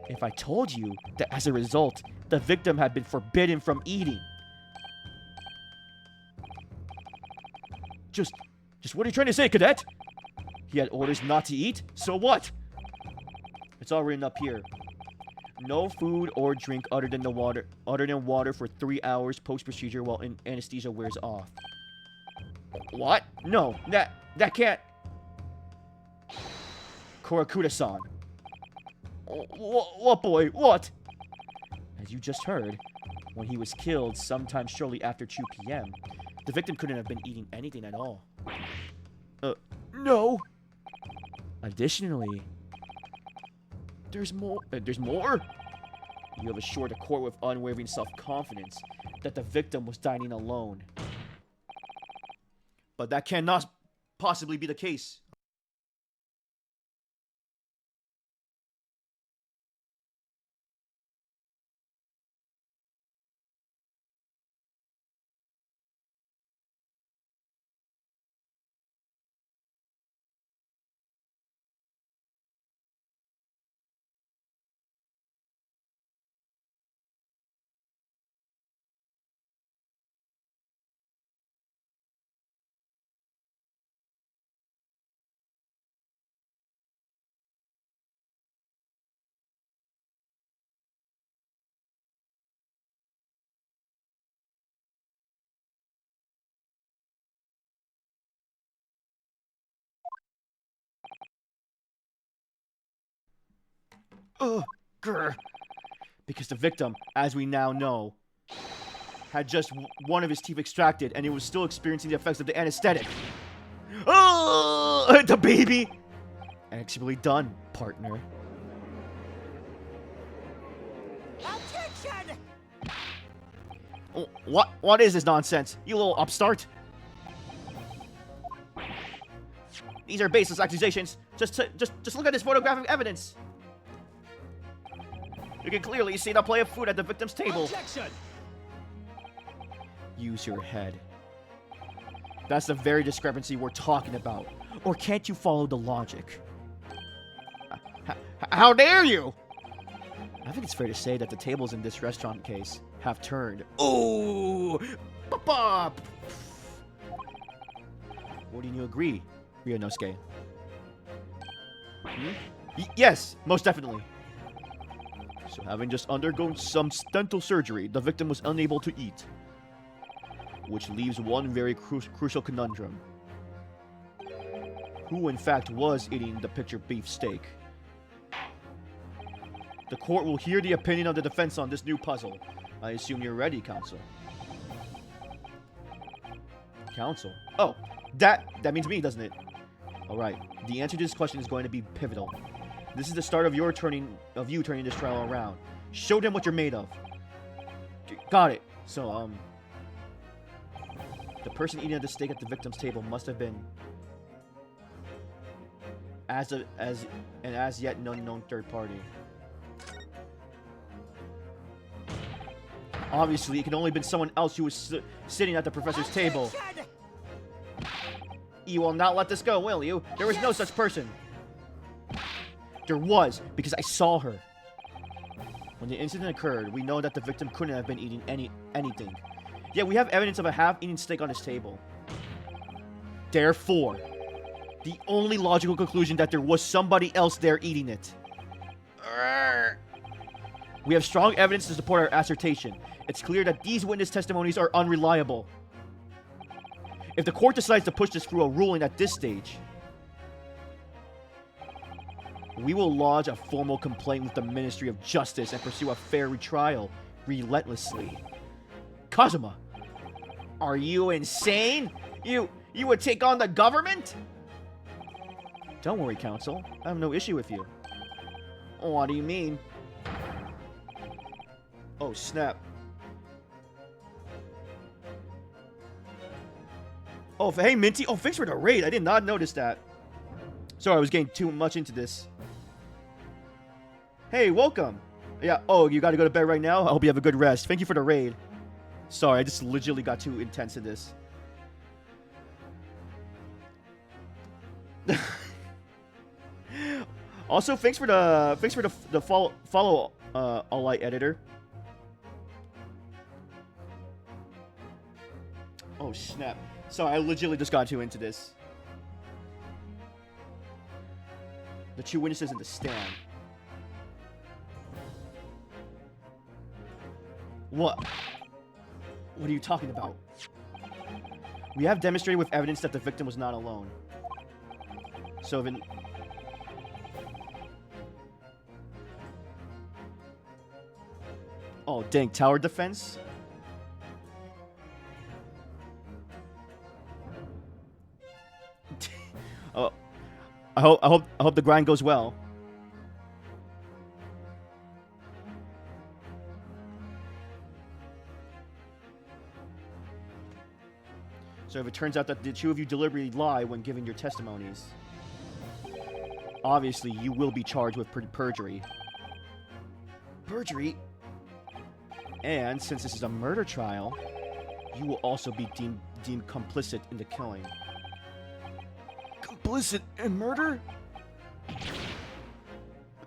if I told you that as a result, the victim had been forbidden from eating. Just what are you trying to say, cadet? He had orders not to eat, so what? It's all written up here. No food or drink other than water for 3 hours post-procedure while anesthesia wears off. What? No, that can't... Korakuda-san. What, boy? What? As you just heard, when he was killed sometime shortly after 2 p.m., the victim couldn't have been eating anything at all. No. Additionally, There's more? You have assured the court with unwavering self-confidence that the victim was dining alone. But that cannot possibly be the case. Grr. Because the victim, as we now know, had just one of his teeth extracted and he was still experiencing the effects of the anesthetic. Oh, the baby! Excellently done, partner. Objection! What is this nonsense? You little upstart? These are baseless accusations. Just look at this photographic evidence. You can clearly see the plate of food at the victim's table. Objection! Use your head. That's the very discrepancy we're talking about. Or can't you follow the logic? How dare you? I think it's fair to say that the tables in this restaurant case have turned. Ooh! Pop! Wouldn't you agree, Ryunosuke? Yes, most definitely. So having just undergone some dental surgery, the victim was unable to eat. Which leaves one very crucial conundrum. Who in fact was eating the picture beef steak? The court will hear the opinion of the defense on this new puzzle. I assume you're ready, counsel. Counsel? Oh, that means me, doesn't it? Alright, the answer to this question is going to be pivotal. This is the start of you turning this trial around. Show them what you're made of. Got it. So, the person eating at the steak at the victim's table must have been as yet unknown third party. Obviously, it can only have been someone else who was sitting at the professor's table. You will not let this go, will you? There was no such person. There was, because I saw her. When the incident occurred, we know that the victim couldn't have been eating anything. Yet we have evidence of a half-eaten steak on his table. Therefore, the only logical conclusion that there was somebody else there eating it. We have strong evidence to support our assertion. It's clear that these witness testimonies are unreliable. If the court decides to push this through a ruling at this stage, we will lodge a formal complaint with the Ministry of Justice and pursue a fair retrial relentlessly. Kazuma, are you insane? You would take on the government? Don't worry, counsel. I have no issue with you. What do you mean? Oh, snap. Oh, hey, Minty. Oh, thanks for the raid. I did not notice that. Sorry, I was getting too much into this. Hey, welcome. Yeah, oh, you gotta go to bed right now? I hope you have a good rest. Thank you for the raid. Sorry, I just legitimately got too intense in this. Also, thanks for the follow all light editor. Oh snap! Sorry, I legitimately just got too into this. The two witnesses in the stand. What? What are you talking about? We have demonstrated with evidence that the victim was not alone. So then... Oh, dang. Tower defense? Oh, I hope the grind goes well. So if it turns out that the two of you deliberately lie when giving your testimonies, obviously you will be charged with perjury. Perjury? And since this is a murder trial, you will also be deemed complicit in the killing. Complicit in murder?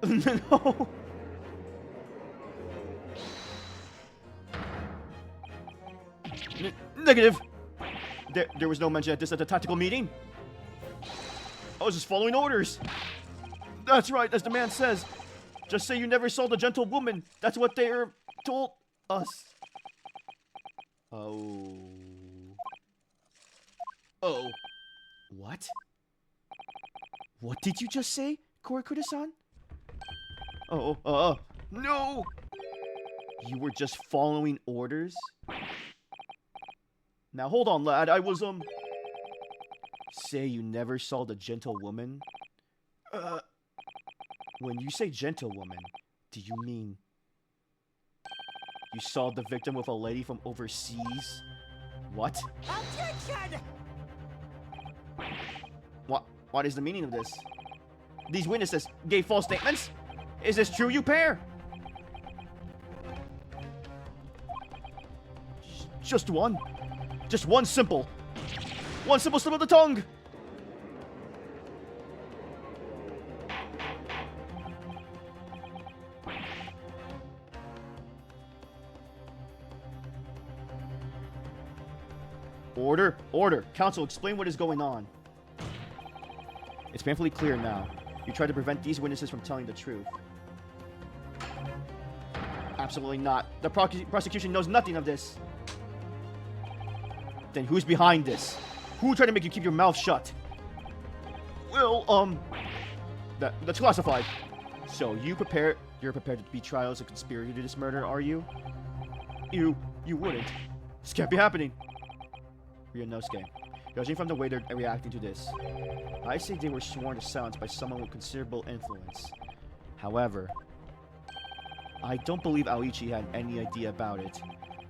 No. Negative. There was no mention of this at the tactical meeting. I was just following orders. That's right, as the man says. Just say you never saw the gentle woman. That's what they told us. Oh. Oh. What? What did you just say, Korikuda-san? Oh, no! You were just following orders? Now, hold on, lad. I was, Say you never saw the gentle woman? When you say gentle woman, do you mean... you saw the victim with a lady from overseas? What? Objection! What is the meaning of this? These witnesses gave false statements? Is this true, you pair? Just one. Just one simple slip of the tongue. Order. Counsel, explain what is going on. It's painfully clear now. You tried to prevent these witnesses from telling the truth. Absolutely not. The prosecution knows nothing of this. Then who's behind this? Who tried to make you keep your mouth shut? Well, that's classified. So you're prepared to be tried as a conspirator to this murder, are you? You wouldn't. This can't be happening. Ryunosuke, Judging from the way they're reacting to this, I say they were sworn to silence by someone with considerable influence. However, I don't believe Aoichi had any idea about it.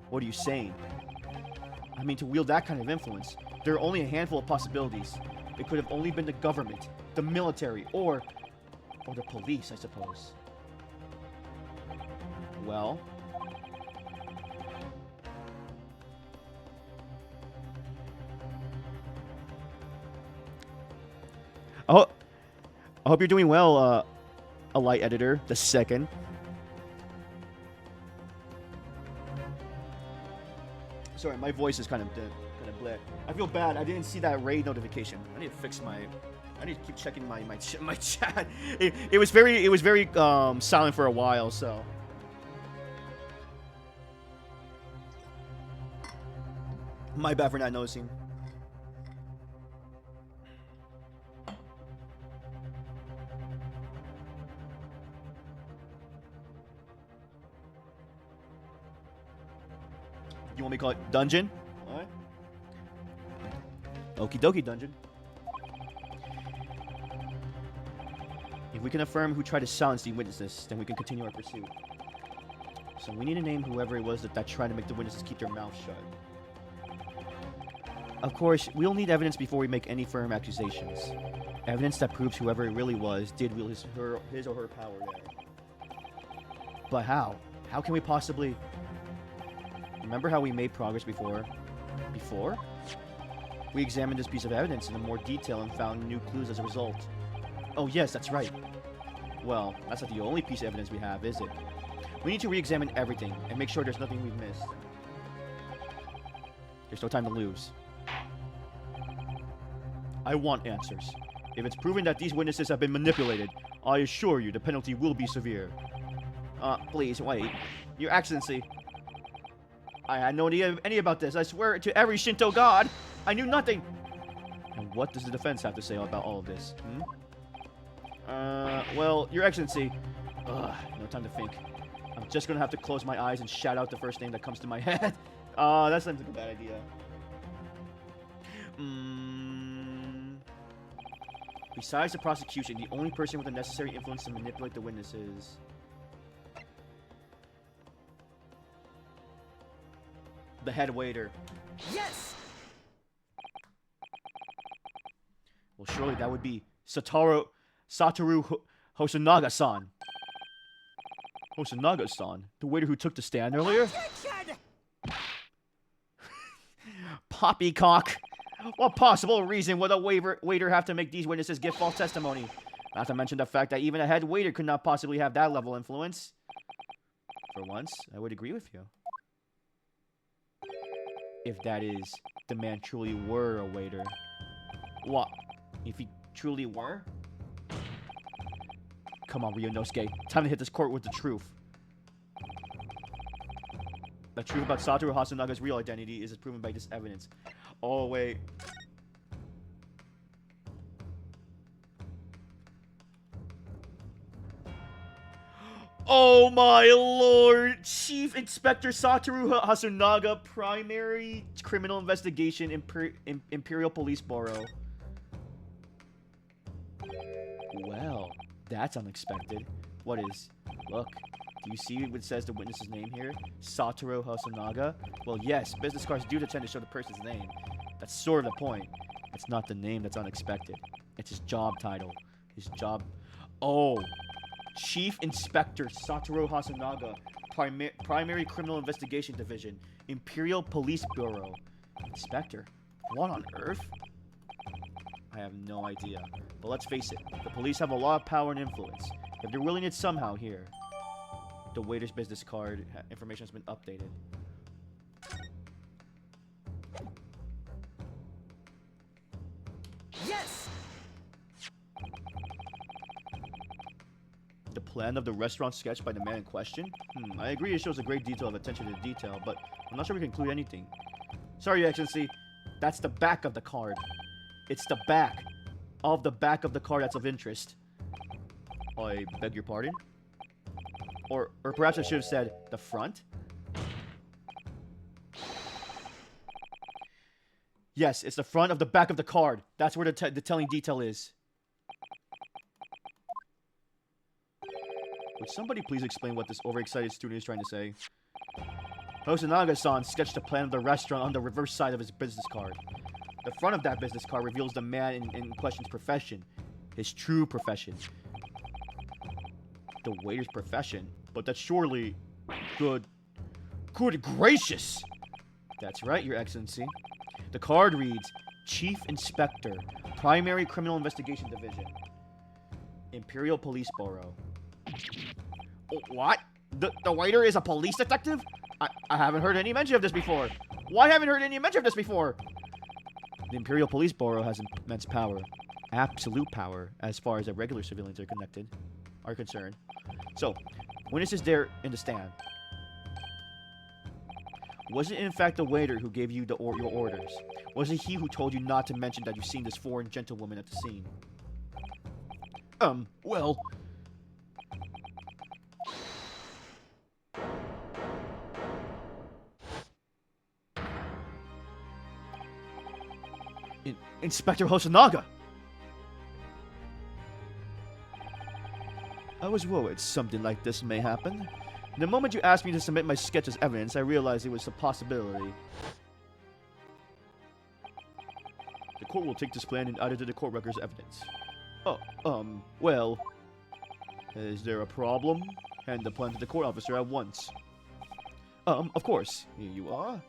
What are you saying? I mean, to wield that kind of influence, there are only a handful of possibilities. It could have only been the government, the military, or the police, I suppose. Well... I hope you're doing well, a light editor, the second. Sorry, my voice is kind of bleh. I feel bad. I didn't see that raid notification. I need to fix my. I need to keep checking my chat. It was very silent for a while. So. My bad for not noticing. You want me to call it dungeon? Alright. Okie dokie dungeon. If we can affirm who tried to silence the witnesses, then we can continue our pursuit. So we need to name whoever it was that tried to make the witnesses keep their mouths shut. Of course, we'll need evidence before we make any firm accusations. Evidence that proves whoever it really was did wield his or her power there. But how? How can we possibly... Remember how we made progress before? Before? We examined this piece of evidence in more detail and found new clues as a result. Oh yes, that's right. Well, that's not the only piece of evidence we have, is it? We need to re-examine everything and make sure there's nothing we've missed. There's no time to lose. I want answers. If it's proven that these witnesses have been manipulated, I assure you the penalty will be severe. Please, wait. Your Excellency. I had no idea any about this. I swear to every Shinto god, I knew nothing. And what does the defense have to say about all of this? Well, Your Excellency. No time to think. I'm just gonna have to close my eyes and shout out the first name that comes to my head. That sounds like a bad idea. Besides the prosecution, the only person with the necessary influence to manipulate the witnesses... the head waiter. Yes! Well, surely that would be Satoru Hosonaga-san. Hosonaga-san? The waiter who took the stand earlier? Objection! Poppycock! What possible reason would a waiter have to make these witnesses give false testimony? Not to mention the fact that even a head waiter could not possibly have that level of influence. For once, I would agree with you. If that is, the man truly were a waiter. What? If he truly were? Come on, Ryunosuke. Time to hit this court with the truth. The truth about Satoru Hasanaga's real identity is proven by this evidence. Oh, wait. Oh my lord! Chief Inspector Satoru Hasunaga, Primary Criminal Investigation, Imperial Police Bureau. Well, that's unexpected. What is? Look, do you see what says the witness's name here? Satoru Hasunaga? Well, yes, business cards do tend to show the person's name. That's sort of the point. It's not the name that's unexpected. It's his job title. His job... Oh... Chief Inspector Satoru Hasunaga, Primary Criminal Investigation Division, Imperial Police Bureau. Inspector? What on earth? I have no idea. But let's face it, the police have a lot of power and influence. If they're willing it somehow here. The waiter's business card information has been updated. Yes! The plan of the restaurant sketched by the man in question? I agree it shows a great deal of attention to detail, but I'm not sure we can include anything. Sorry, Your Excellency. That's the back of the card. It's the back of the card that's of interest. I beg your pardon? Or perhaps I should have said the front? Yes, it's the front of the back of the card. That's where the telling detail is. Would somebody please explain what this overexcited student is trying to say? Hosonaga-san sketched a plan of the restaurant on the reverse side of his business card. The front of that business card reveals the man in question's profession. His true profession. The waiter's profession? But that's surely... Good gracious! That's right, Your Excellency. The card reads, Chief Inspector, Primary Criminal Investigation Division, Imperial Police Bureau. What? The waiter is a police detective? I haven't heard any mention of this before. Why haven't I heard any mention of this before? The Imperial Police Bureau has immense power. Absolute power, as far as the regular civilians are concerned. So, witnesses there in the stand. Was it in fact the waiter who gave you your orders? Was it he who told you not to mention that you've seen this foreign gentlewoman at the scene? Well... Inspector Hosonaga! I was worried something like this may happen. The moment you asked me to submit my sketch as evidence, I realized it was a possibility. The court will take this plan and add it to the court records as evidence. Well... Is there a problem? Hand the plan to the court officer at once. Of course. Here you are.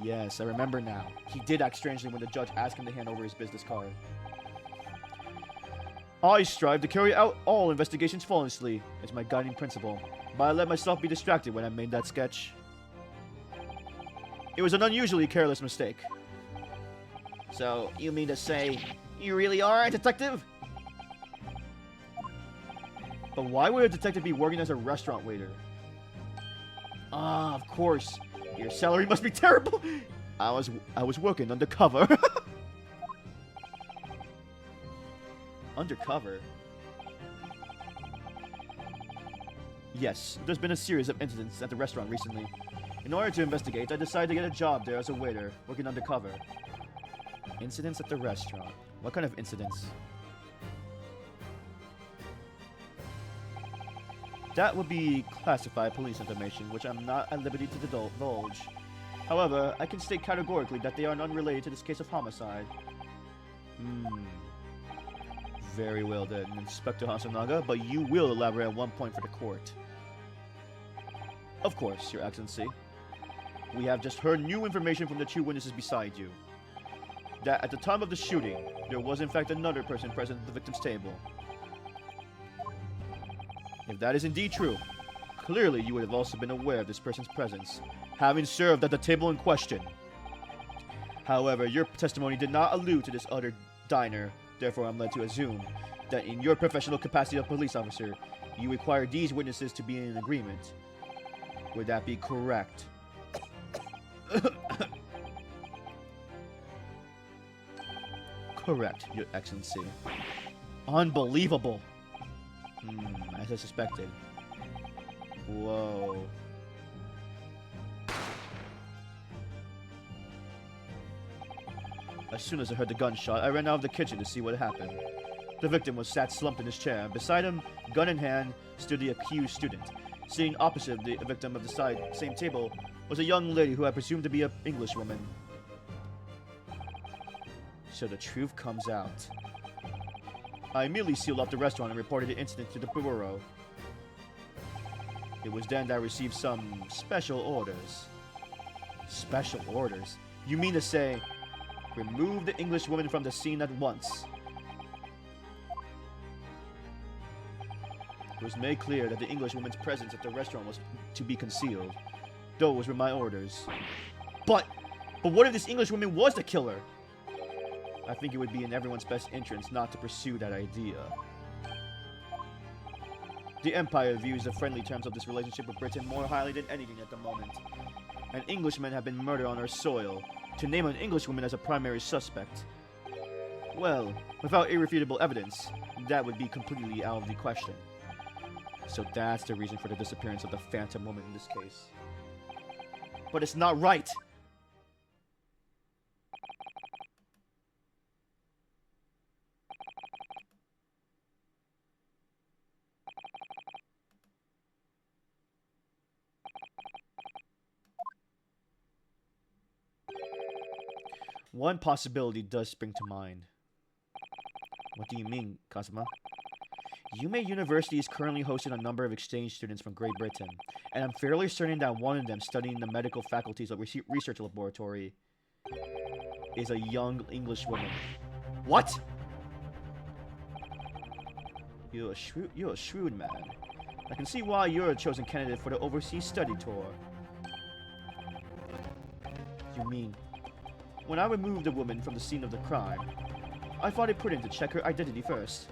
Yes, I remember now. He did act strangely when the judge asked him to hand over his business card. I strive to carry out all investigations flawlessly. It's my guiding principle. But I let myself be distracted when I made that sketch. It was an unusually careless mistake. So, you mean to say, you really are a detective? But why would a detective be working as a restaurant waiter? Ah, of course. Your salary must be terrible. I was working undercover. Undercover? Yes, there's been a series of incidents at the restaurant recently. In order to investigate, I decided to get a job there as a waiter, working undercover. Incidents at the restaurant. What kind of incidents? That would be classified police information, which I'm not at liberty to divulge. However, I can state categorically that they are unrelated to this case of homicide. Very well then, Inspector Hosonaga, but you will elaborate at one point for the court. Of course, Your Excellency. We have just heard new information from the two witnesses beside you. That at the time of the shooting, there was in fact another person present at the victim's table. If that is indeed true, clearly you would have also been aware of this person's presence, having served at the table in question. However, your testimony did not allude to this other diner, therefore I'm led to assume that in your professional capacity of police officer, you require these witnesses to be in agreement. Would that be correct? Correct, Your Excellency. Unbelievable! As I suspected. Whoa. As soon as I heard the gunshot, I ran out of the kitchen to see what happened. The victim was sat slumped in his chair, and beside him, gun in hand, stood the accused student. Sitting opposite the victim of the same table was a young lady who I presumed to be an Englishwoman. So the truth comes out. I immediately sealed up the restaurant and reported the incident to the bureau. It was then that I received some special orders. Special orders? You mean to say, remove the Englishwoman from the scene at once? It was made clear that the Englishwoman's presence at the restaurant was to be concealed. Those were my orders. But what if this Englishwoman was the killer? I think it would be in everyone's best interest not to pursue that idea. The Empire views the friendly terms of this relationship with Britain more highly than anything at the moment. An Englishman have been murdered on our soil. To name an Englishwoman as a primary suspect, well, without irrefutable evidence, that would be completely out of the question. So that's the reason for the disappearance of the Phantom Woman in this case. But it's not right! One possibility does spring to mind. What do you mean, Kazuma? Yume University is currently hosting a number of exchange students from Great Britain, and I'm fairly certain that one of them studying in the medical faculties of research laboratory is a young English woman. What? You're a shrewd man. I can see why you're a chosen candidate for the overseas study tour. You mean, when I removed the woman from the scene of the crime, I thought it prudent to check her identity first.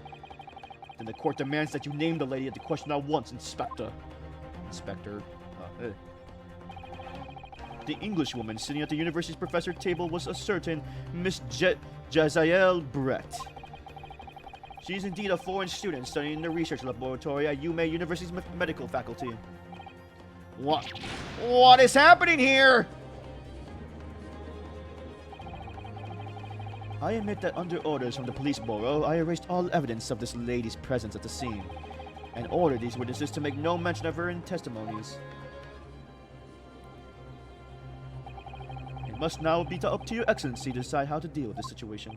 Then the court demands that you name the lady at the question at once, Inspector. Inspector? The English woman sitting at the university's professor table was a certain Miss Jaziel Brett. She is indeed a foreign student studying in the research laboratory at Yume University's medical faculty. What is happening here? I admit that under orders from the police bureau, I erased all evidence of this lady's presence at the scene, and ordered these witnesses to make no mention of her in testimonies. It must now be up to your excellency to decide how to deal with this situation.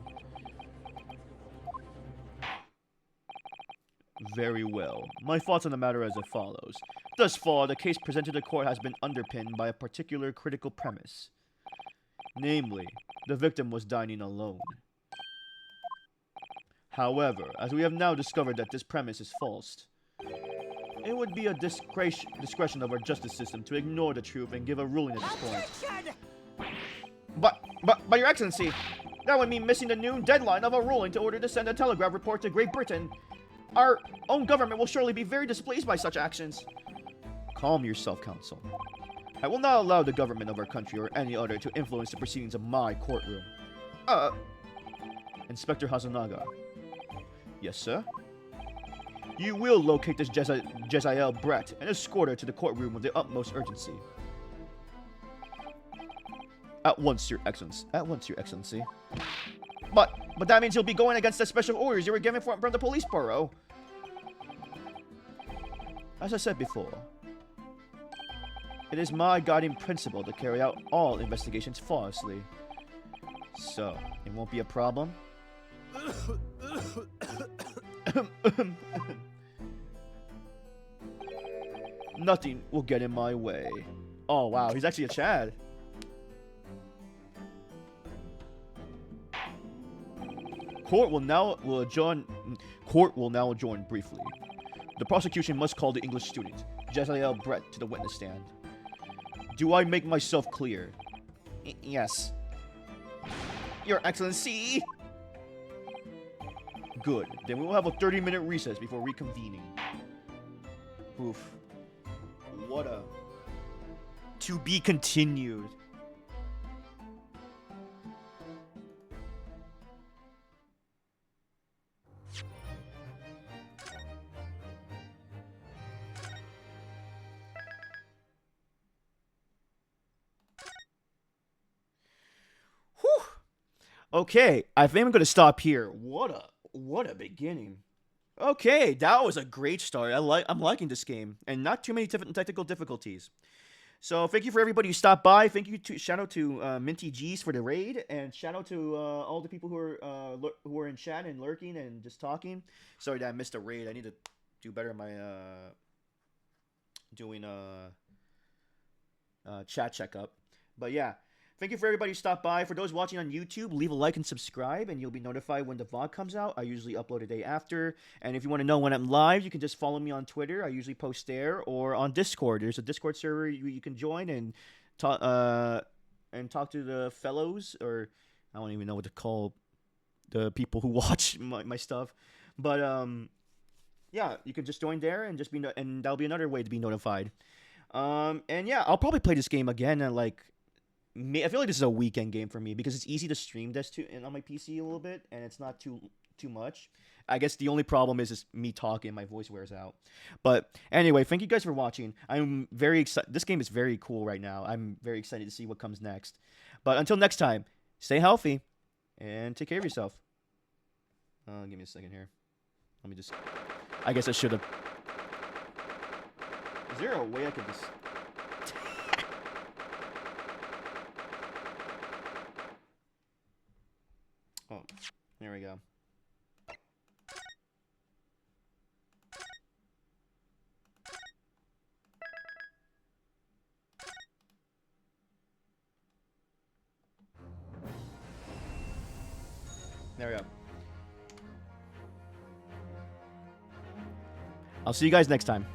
Very well. My thoughts on the matter are as follows. Thus far, the case presented to court has been underpinned by a particular critical premise. Namely, the victim was dining alone. However, as we have now discovered that this premise is false, it would be a discretion of our justice system to ignore the truth and give a ruling at this point. But Your Excellency, that would mean missing the noon deadline of a ruling to order to send a telegraph report to Great Britain. Our own government will surely be very displeased by such actions. Calm yourself, Counsel. I will not allow the government of our country or any other to influence the proceedings of my courtroom. Inspector Hazunaga. Yes, sir? You will locate this Jaziel Brett and escort her to the courtroom with the utmost urgency. At once, Your Excellency. At once, Your Excellency. But that means you'll be going against the special orders you were given from the police bureau. As I said before, it is my guiding principle to carry out all investigations flawlessly. So, it won't be a problem? Nothing will get in my way. Oh, wow, he's actually a Chad. Court will now adjourn briefly. The prosecution must call the English student, Jaziel Brett, to the witness stand. Do I make myself clear? Yes. Your Excellency! Good. Then we will have a 30-minute recess before reconvening. Oof. What a... To be continued. Okay, I think I'm gonna stop here. What a beginning. Okay, that was a great start. I'm liking this game, and not too many technical difficulties. So thank you for everybody who stopped by. Thank you to shout out to Minty G's for the raid, and shout out to all the people who are in chat and lurking and just talking. Sorry that I missed a raid. I need to do better in my doing chat checkup. But yeah. Thank you for everybody who stopped by. For those watching on YouTube, leave a like and subscribe, and you'll be notified when the VOD comes out. I usually upload a day after. And if you want to know when I'm live, you can just follow me on Twitter. I usually post there, or on Discord. There's a Discord server you can join and talk to the fellows, or I don't even know what to call the people who watch my stuff. But yeah, you can just join there and and that'll be another way to be notified. And yeah, I'll probably play this game again and I feel like this is a weekend game for me because it's easy to stream this on my PC a little bit, and it's not too much. I guess the only problem is me talking, my voice wears out. But anyway, thank you guys for watching. I'm very excited. This game is very cool right now. I'm very excited to see what comes next. But until next time, stay healthy and take care of yourself. Give me a second here. Let me just... I guess I should have... Is there a way I could just... There we go. There we go. I'll see you guys next time.